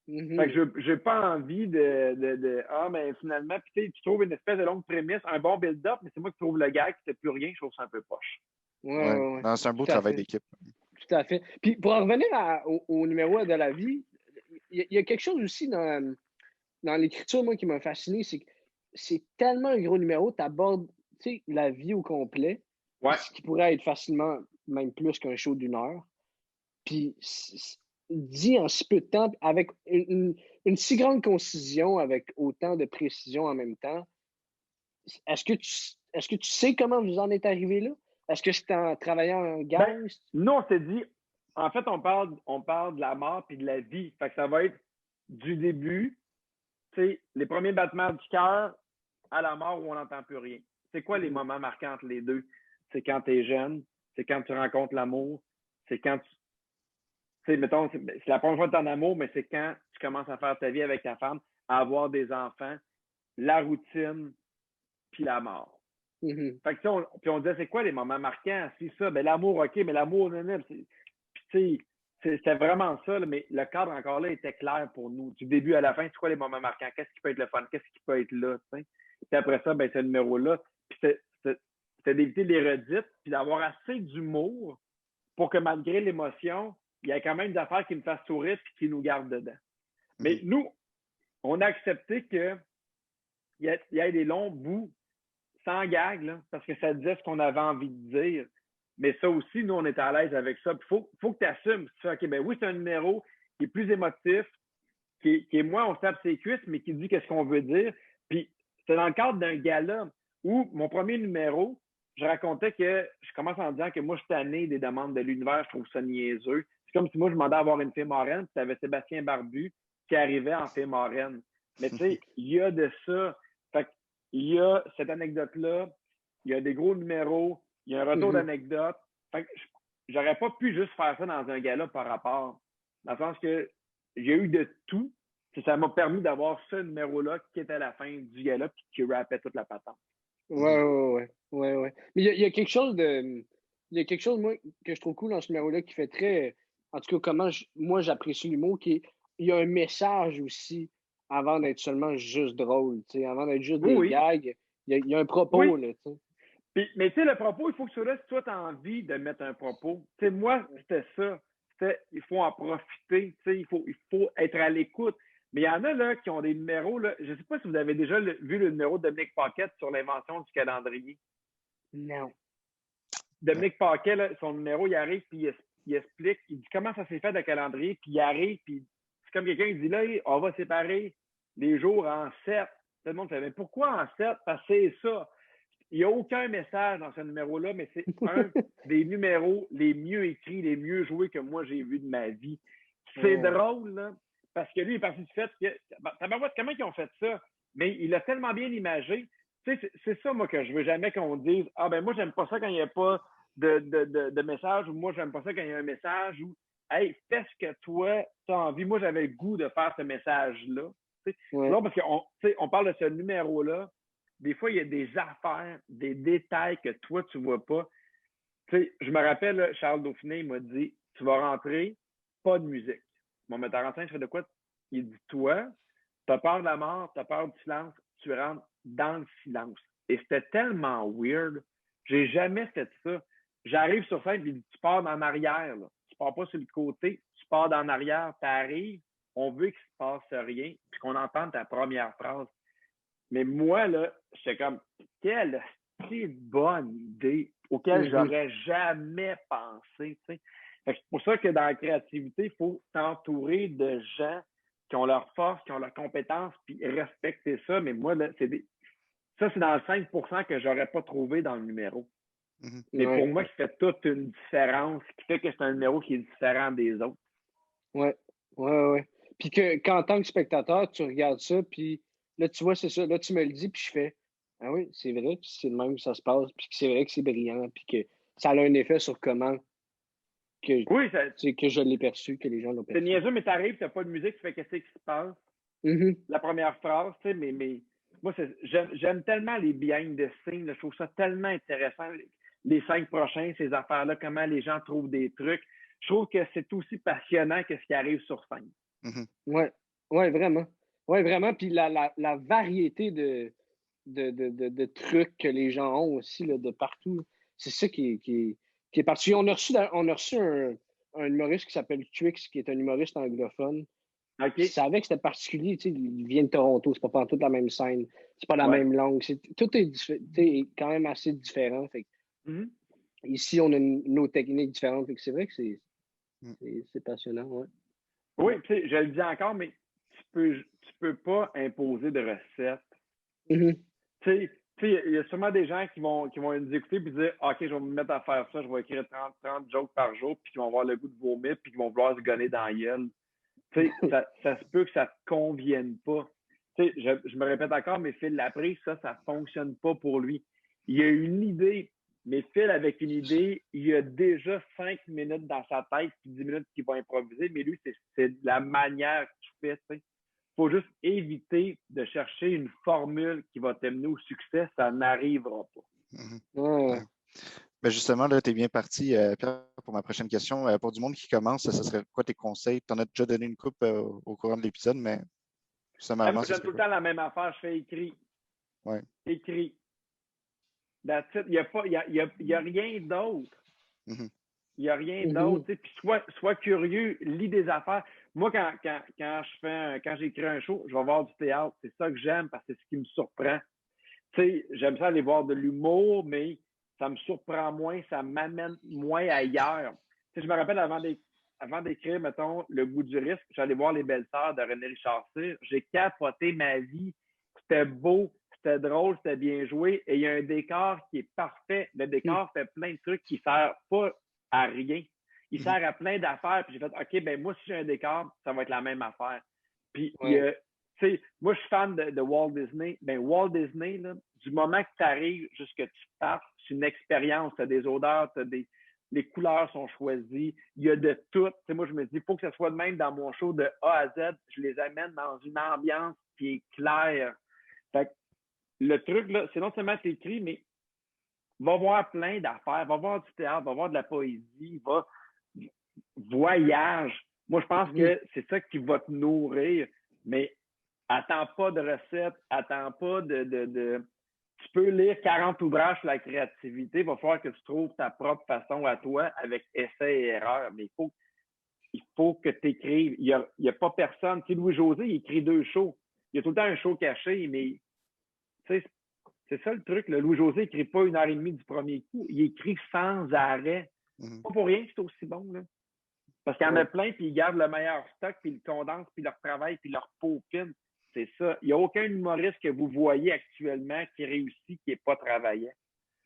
Fait que j'ai pas envie mais finalement, puis tu trouves une espèce de longue prémisse, un bon build-up, mais c'est moi qui trouve le gag, puis c'est plus rien, je trouve ça un peu poche. Ouais. Non, c'est un beau travail d'équipe. Tout à fait. Puis pour en revenir au numéro de la vie, il y a quelque chose aussi dans l'écriture, moi, qui m'a fasciné, c'est que c'est tellement un gros numéro, tu abordes la vie au complet, Ouais. ce qui pourrait être facilement même plus qu'un show d'1 heure. Puis, dit en si peu de temps, avec une si grande concision, avec autant de précision en même temps, est-ce que tu sais comment vous en êtes arrivé là? Est-ce que c'est en travaillant en gang? Ben, nous, on s'est dit, en fait, on parle de la mort puis de la vie. Fait que ça va être du début, les premiers battements du cœur à la mort où on n'entend plus rien. C'est quoi les moments marquants entre les deux? C'est quand tu es jeune, c'est quand tu rencontres l'amour, c'est quand tu sais, mettons, c'est la première fois que tu es en amour, mais c'est quand tu commences à faire ta vie avec ta femme, à avoir des enfants, la routine, puis la mort. Mm-hmm. Fait que, puis on disait, c'est quoi les moments marquants? Si ça, ben l'amour, OK, mais l'amour, puis tu sais, c'était vraiment ça, là, mais le cadre encore là était clair pour nous. Du début à la fin, c'est quoi les moments marquants? Qu'est-ce qui peut être le fun? Qu'est-ce qui peut être là? T'sais? Puis après ça, ben, ce numéro-là. Puis c'était d'éviter les redites, puis d'avoir assez d'humour pour que malgré l'émotion, il y ait quand même des affaires qui me fassent sourire et qui nous gardent dedans. Mais nous, on a accepté qu'il y ait des longs bouts sans gag, là, parce que ça disait ce qu'on avait envie de dire. Mais ça aussi, nous, on est à l'aise avec ça. Il faut que tu assumes. Tu fais, OK, ben oui, c'est un numéro qui est plus émotif, qui est moins on se tape ses cuisses, mais qui dit qu'est-ce qu'on veut dire. Puis c'est dans le cadre d'un gala où mon premier numéro, je racontais que je commence en disant que moi, je suis tanné des demandes de l'univers, je trouve ça niaiseux. C'est comme si moi, je demandais à avoir une fille marraine, puis tu avais Sébastien Barbu qui arrivait en fille marraine. Mais tu sais, il y a de ça. Fait qu'il y a cette anecdote-là, il y a des gros numéros, il y a un retour d'anecdote. Fait que j'aurais pas pu juste faire ça dans un gala par rapport. Dans le sens que j'ai eu de tout. Ça m'a permis d'avoir ce numéro-là qui était à la fin du gala puis qui rappait toute la patente. Ouais. Mais il y a quelque chose il y a quelque chose, moi, que je trouve cool dans ce numéro-là qui fait très. En tout cas, moi, j'apprécie l'humour, il y a un message aussi avant d'être seulement juste drôle, avant d'être juste des gags. Il y a un propos, là, tu sais. Mais tu sais, le propos, il faut que tu là, si toi, tu as envie de mettre un propos. Tu sais, moi, c'était ça. Il faut en profiter, il faut être à l'écoute. Mais il y en a là qui ont des numéros. Là, je ne sais pas si vous avez déjà vu le numéro de Dominique Paquette sur l'invention du calendrier. Non. Dominique Paquet, là, son numéro, il arrive, puis il explique, il dit comment ça s'est fait le calendrier, puis il arrive, puis c'est comme quelqu'un qui dit là, on va séparer les jours en 7. Tout le monde fait, mais pourquoi en 7? Parce que c'est ça. Il n'y a aucun message dans ce numéro-là, mais c'est un des numéros les mieux écrits, les mieux joués que moi j'ai vu de ma vie. C'est drôle, là, parce que lui, il est parti du fait que. Comment ils ont fait ça? Mais il a tellement bien imagé. Tu sais, c'est ça, moi, que je veux jamais qu'on dise ah, ben, moi, j'aime pas ça quand il n'y a pas de message, ou moi, j'aime pas ça quand il y a un message, ou hey, fais ce que toi, tu as envie. Moi, j'avais le goût de faire ce message-là. Non, parce qu'on parle de ce numéro-là. Des fois, il y a des affaires, des détails que toi, tu ne vois pas. Tu sais, je me rappelle, Charles Dauphiné, il m'a dit tu vas rentrer, pas de musique. Mon metteur en scène, je fais de quoi? Il dit toi, tu as peur de la mort, tu as peur du silence, tu rentres dans le silence. Et c'était tellement weird. J'ai jamais fait ça. J'arrive sur scène, puis tu pars en arrière. Là. Tu pars pas sur le côté, tu pars en arrière, tu arrives, on veut qu'il se passe rien, puis qu'on entende ta première phrase. Mais moi, là, j'étais comme, quelle bonne idée auquel j'aurais jamais pensé. T'sais. C'est pour ça que dans la créativité, il faut t'entourer de gens qui ont leur force, qui ont leurs compétences, puis respecter ça. Mais moi, là, ça, c'est dans le 5% que j'aurais pas trouvé dans le numéro. Mais pour moi, qui fait toute une différence, qui fait que c'est un numéro qui est différent des autres. Ouais. Puis qu'en tant que spectateur, tu regardes ça, puis là, tu vois, c'est ça. Là, tu me le dis, puis je fais ah oui, c'est vrai que c'est le même que ça se passe, puis que c'est vrai que c'est brillant, puis que ça a un effet sur comment que je l'ai perçu, que les gens l'ont perçu. C'est niaiseux, mais t'arrives, t'as pas de musique, tu fais qu'est-ce qui se passe? La première phrase, tu sais, mais moi, j'aime tellement les behind the scenes, je trouve ça tellement intéressant, les 5 prochains, ces affaires-là, comment les gens trouvent des trucs. Je trouve que c'est aussi passionnant que ce qui arrive sur scène. Ouais, vraiment. Ouais, vraiment. Puis la variété de trucs que les gens ont aussi là, de partout, c'est ça qui est particulier. On a reçu un humoriste qui s'appelle Twix, qui est un humoriste anglophone, OK. Je savais que c'était particulier. Tu sais, il vient de Toronto, c'est pas toute la même scène, c'est pas la même langue. Tout est quand même assez différent. Fait que, ici, on a nos techniques différentes. Fait que c'est vrai que c'est passionnant. Ouais. Oui, tu sais, je le dis encore, mais tu peux pas imposer de recettes. Mm-hmm. Tu sais, il y a sûrement des gens qui vont nous écouter et dire OK, je vais me mettre à faire ça, je vais écrire 30 jokes par jour, puis qui vont avoir le goût de vomir, puis qui vont vouloir se gonner dans la gueule. Tu sais, ça se peut que ça te convienne pas. Tu sais, je me répète encore, mais Phil Laprise, ça fonctionne pas pour lui. Il a une idée, mais Phil, avec une idée, il a déjà 5 minutes dans sa tête, puis 10 minutes qu'il va improviser, mais lui, c'est la manière qu'il fait, tu sais. Faut juste éviter de chercher une formule qui va t'amener au succès. Ça n'arrivera pas. Ouais. Ben justement, là, tu es bien parti, Pierre, pour ma prochaine question. Pour du monde qui commence, ce serait quoi tes conseils? Tu en as déjà donné une coupe au courant de l'épisode, mais sommairement, Moi, j'aime tout le temps la même affaire. Je fais écrit. Ouais. Écrit. That's it. Il n'y a rien d'autre. Il n'y a rien d'autre. Puis sois curieux, lis des affaires. Moi, quand j'écris un show, je vais voir du théâtre. C'est ça que j'aime parce que c'est ce qui me surprend. Tu sais, j'aime ça aller voir de l'humour, mais ça me surprend moins, ça m'amène moins ailleurs. Tu sais, je me rappelle avant d'écrire, mettons, Le goût du risque, j'allais voir Les Belles-Sœurs de René Richard Cyr. J'ai capoté ma vie. C'était beau, c'était drôle, c'était bien joué. Et il y a un décor qui est parfait. Le décor fait plein de trucs qui ne servent pas à rien. Il sert à plein d'affaires. Puis j'ai fait, OK, ben moi, si j'ai un décor, ça va être la même affaire. Puis, tu sais, moi, je suis fan de Walt Disney. Ben, Walt Disney, là, du moment que tu arrives jusqu'à tu partes, c'est une expérience. Tu as des odeurs, les couleurs sont choisies. Il y a de tout. Tu sais, moi, je me dis, il faut que ça soit de même dans mon show de A à Z. Je les amène dans une ambiance qui est claire. Fait que le truc, là, c'est non seulement t'écris, mais va voir plein d'affaires. Va voir du théâtre, va voir de la poésie, voyage. Moi, je pense que c'est ça qui va te nourrir. Mais attends pas de recettes, attends pas Tu peux lire 40 ouvrages sur la créativité, il va falloir que tu trouves ta propre façon à toi avec essai et erreur. Mais il faut que tu écrives. Il y a pas personne. Tu sais, Louis-José, il écrit 2 shows. Il y a tout le temps un show caché, mais tu sais, c'est ça le truc. Là. Louis-José n'écrit pas 1h30 du premier coup. Il écrit sans arrêt. Pas pour rien que c'est aussi bon. Là. Parce qu'il y en a plein, puis ils gardent le meilleur stock, puis ils le condensent, puis ils le retravaillent, puis ils le peaufinent. C'est ça. Il n'y a aucun humoriste que vous voyez actuellement qui réussit, qui n'est pas travaillant.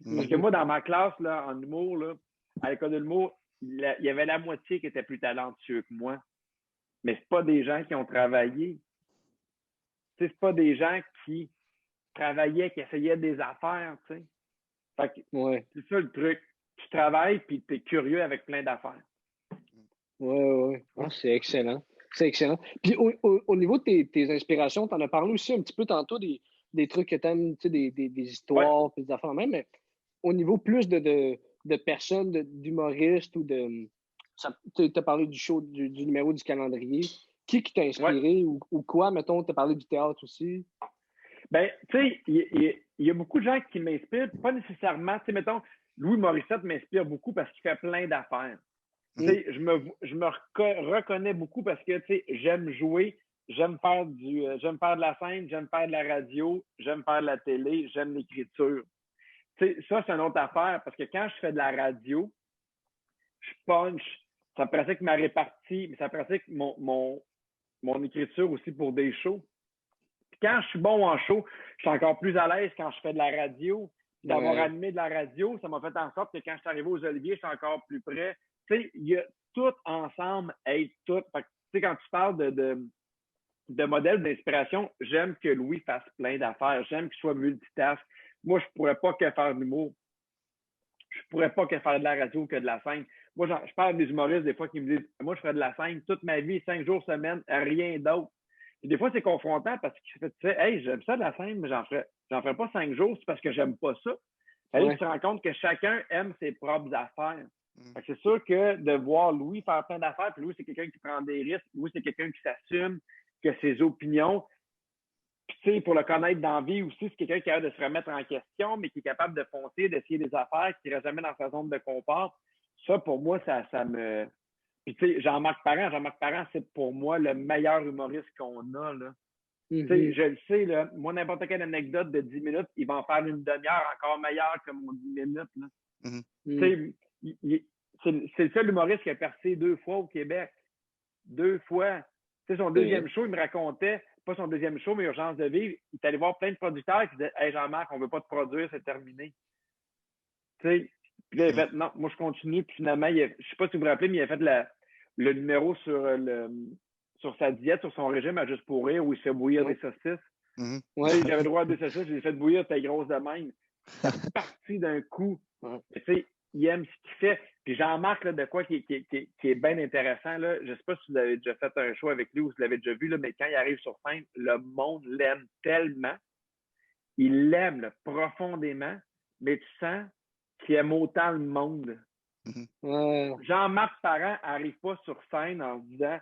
Parce que moi, dans ma classe, là, en humour, là, à l'école de l'humour, il y avait la moitié qui était plus talentueux que moi. Mais ce pas des gens qui ont travaillé. C'est pas des gens qui travaillaient, qui essayaient des affaires, tu sais. Fait que c'est ça le truc. Tu travailles, puis tu es curieux avec plein d'affaires. Oui. Ah, c'est excellent. C'est excellent. Puis au niveau de tes inspirations, tu en as parlé aussi un petit peu tantôt des trucs que tu aimes, tu sais, des histoires, puis des affaires même, mais au niveau plus de personnes, d'humoristes ou de. Tu as parlé du show, du numéro du calendrier. Qui t'a inspiré ou quoi, mettons, tu as parlé du théâtre aussi? Ben, tu sais, il y a beaucoup de gens qui m'inspirent, pas nécessairement. Tu sais, mettons, Louis Morissette m'inspire beaucoup parce qu'il fait plein d'affaires. Tu sais, je me reconnais beaucoup parce que, tu sais, j'aime jouer, j'aime faire de la scène, j'aime faire de la radio, j'aime faire de la télé, j'aime l'écriture. Tu sais, ça, c'est une autre affaire parce que quand je fais de la radio, je punch, ça pratique ma répartie, mais ça pratique mon écriture aussi pour des shows. Puis quand je suis bon en show, je suis encore plus à l'aise quand je fais de la radio. D'avoir animé de la radio, ça m'a fait en sorte que quand je suis arrivé aux Oliviers, je suis encore plus près. Tu sais, il y a tout ensemble, être tout. Fait que, tu sais, quand tu parles de modèle d'inspiration, j'aime que Louis fasse plein d'affaires. J'aime qu'il soit multitask. Moi, je pourrais pas que faire de l'humour. Je pourrais pas que faire de la radio que de la scène. Moi, je parle des humoristes des fois qui me disent, moi, je ferais de la scène toute ma vie, 5 jours semaine, rien d'autre. Et des fois, c'est confrontant parce que tu sais, hey, j'aime ça de la scène, mais j'en ferais pas 5 jours, c'est parce que j'aime pas ça. Et là, tu te rends compte que chacun aime ses propres affaires. C'est sûr que de voir Louis faire plein d'affaires, puis Louis, c'est quelqu'un qui prend des risques, Louis, c'est quelqu'un qui s'assume, que ses opinions, puis tu sais, pour le connaître dans la vie aussi, c'est quelqu'un qui a de se remettre en question, mais qui est capable de foncer, d'essayer des affaires, qui ne reste jamais dans sa zone de confort. Ça, pour moi, ça me... Puis, tu sais, Jean-Marc Parent, c'est pour moi le meilleur humoriste qu'on a, là. Tu sais, je le sais, là, moi, n'importe quelle anecdote de 10 minutes, il va en faire une demi-heure encore meilleure que mon 10 minutes, là. Tu sais, c'est le seul humoriste qui a percé 2 fois au Québec. 2 fois. Tu sais, son deuxième show, il me racontait, pas son deuxième show, mais Urgence de vivre, il est allé voir plein de producteurs qui disaient « Hey Jean-Marc, on veut pas te produire, c'est terminé. » Tu sais, puis là, il a fait « Non, moi je continue. » Puis finalement, je sais pas si vous vous rappelez, mais il a fait le numéro sur sa diète, sur son régime à Juste pour rire, où il se fait bouillir des saucisses. Ouais. J'avais le droit à 2 saucisses, je les ai fait bouillir, t'es grosse de même. C'est parti d'un coup. Tu sais, il aime ce qu'il fait. Puis Jean-Marc, là, de quoi qui est bien intéressant, là, je ne sais pas si vous avez déjà fait un show avec lui ou si vous l'avez déjà vu, là, mais quand il arrive sur scène, le monde l'aime tellement. Il l'aime là, profondément, mais tu sens qu'il aime autant le monde. Jean-Marc Parent n'arrive pas sur scène en disant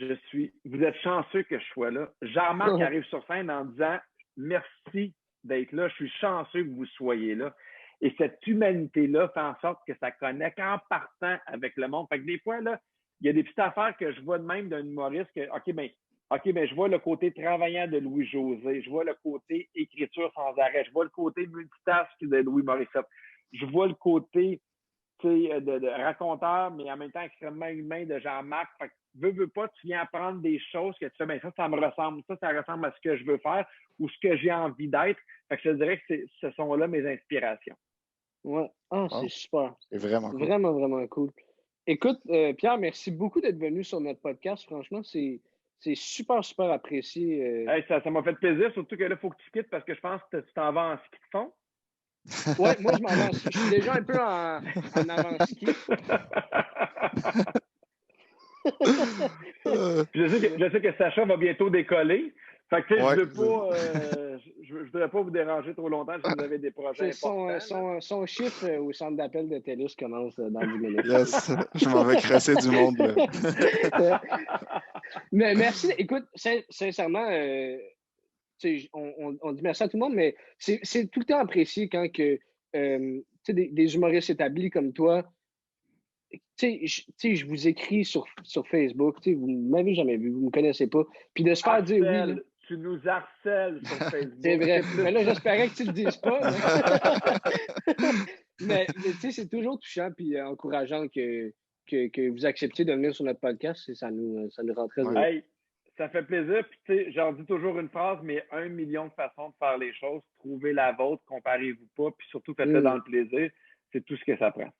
vous êtes chanceux que je sois là. Jean-Marc arrive sur scène en disant merci d'être là, je suis chanceux que vous soyez là. Et cette humanité-là fait en sorte que ça connecte en partant avec le monde. Fait que des fois, là, il y a des petites affaires que je vois de même d'un humoriste que, OK, ben, je vois le côté travaillant de Louis-José, je vois le côté écriture sans arrêt, je vois le côté multitask de Louis Morissette, je vois le côté de raconteur, mais en même temps extrêmement humain de Jean-Marc. Fait que, veux pas, tu viens apprendre des choses que tu fais, ben ça me ressemble, ça ressemble à ce que je veux faire ou ce que j'ai envie d'être. Fait que je te dirais que ce sont là mes inspirations. Ouais. C'est super. C'est vraiment cool. Vraiment, vraiment cool. Écoute, Pierre, merci beaucoup d'être venu sur notre podcast. Franchement, c'est super, super apprécié. Hey, ça m'a fait plaisir, surtout que là, il faut que tu quittes parce que je pense que tu t'en vas en ski de fond. Ouais, moi, je m'en vais en ski. Je suis déjà un peu en avant-ski. Je sais que Sacha va bientôt décoller. Fait que, je voudrais pas vous déranger trop longtemps si vous avez des projets importants. Son chiffre au centre d'appel de TELUS commence dans 10 minutes. Yes, je m'en vais crasser du monde. Là. Mais merci. Écoute, sincèrement, on dit merci à tout le monde, mais c'est tout le temps apprécié quand que, des humoristes établis comme toi, je vous écris sur Facebook, vous ne m'avez jamais vu, vous ne me connaissez pas. Puis de se faire dire oui. Là, tu nous harcèles sur Facebook. C'est vrai. Mais là, j'espérais que tu ne le dises pas. Mais c'est toujours touchant et encourageant que vous acceptiez de venir sur notre podcast. Ça nous rend très heureux. Hey, ça fait plaisir. Puis, je leur dis toujours une phrase, mais 1 million de façons de faire les choses. Trouvez la vôtre, comparez-vous pas. Puis surtout, faites-le dans le plaisir. C'est tout ce que ça prend.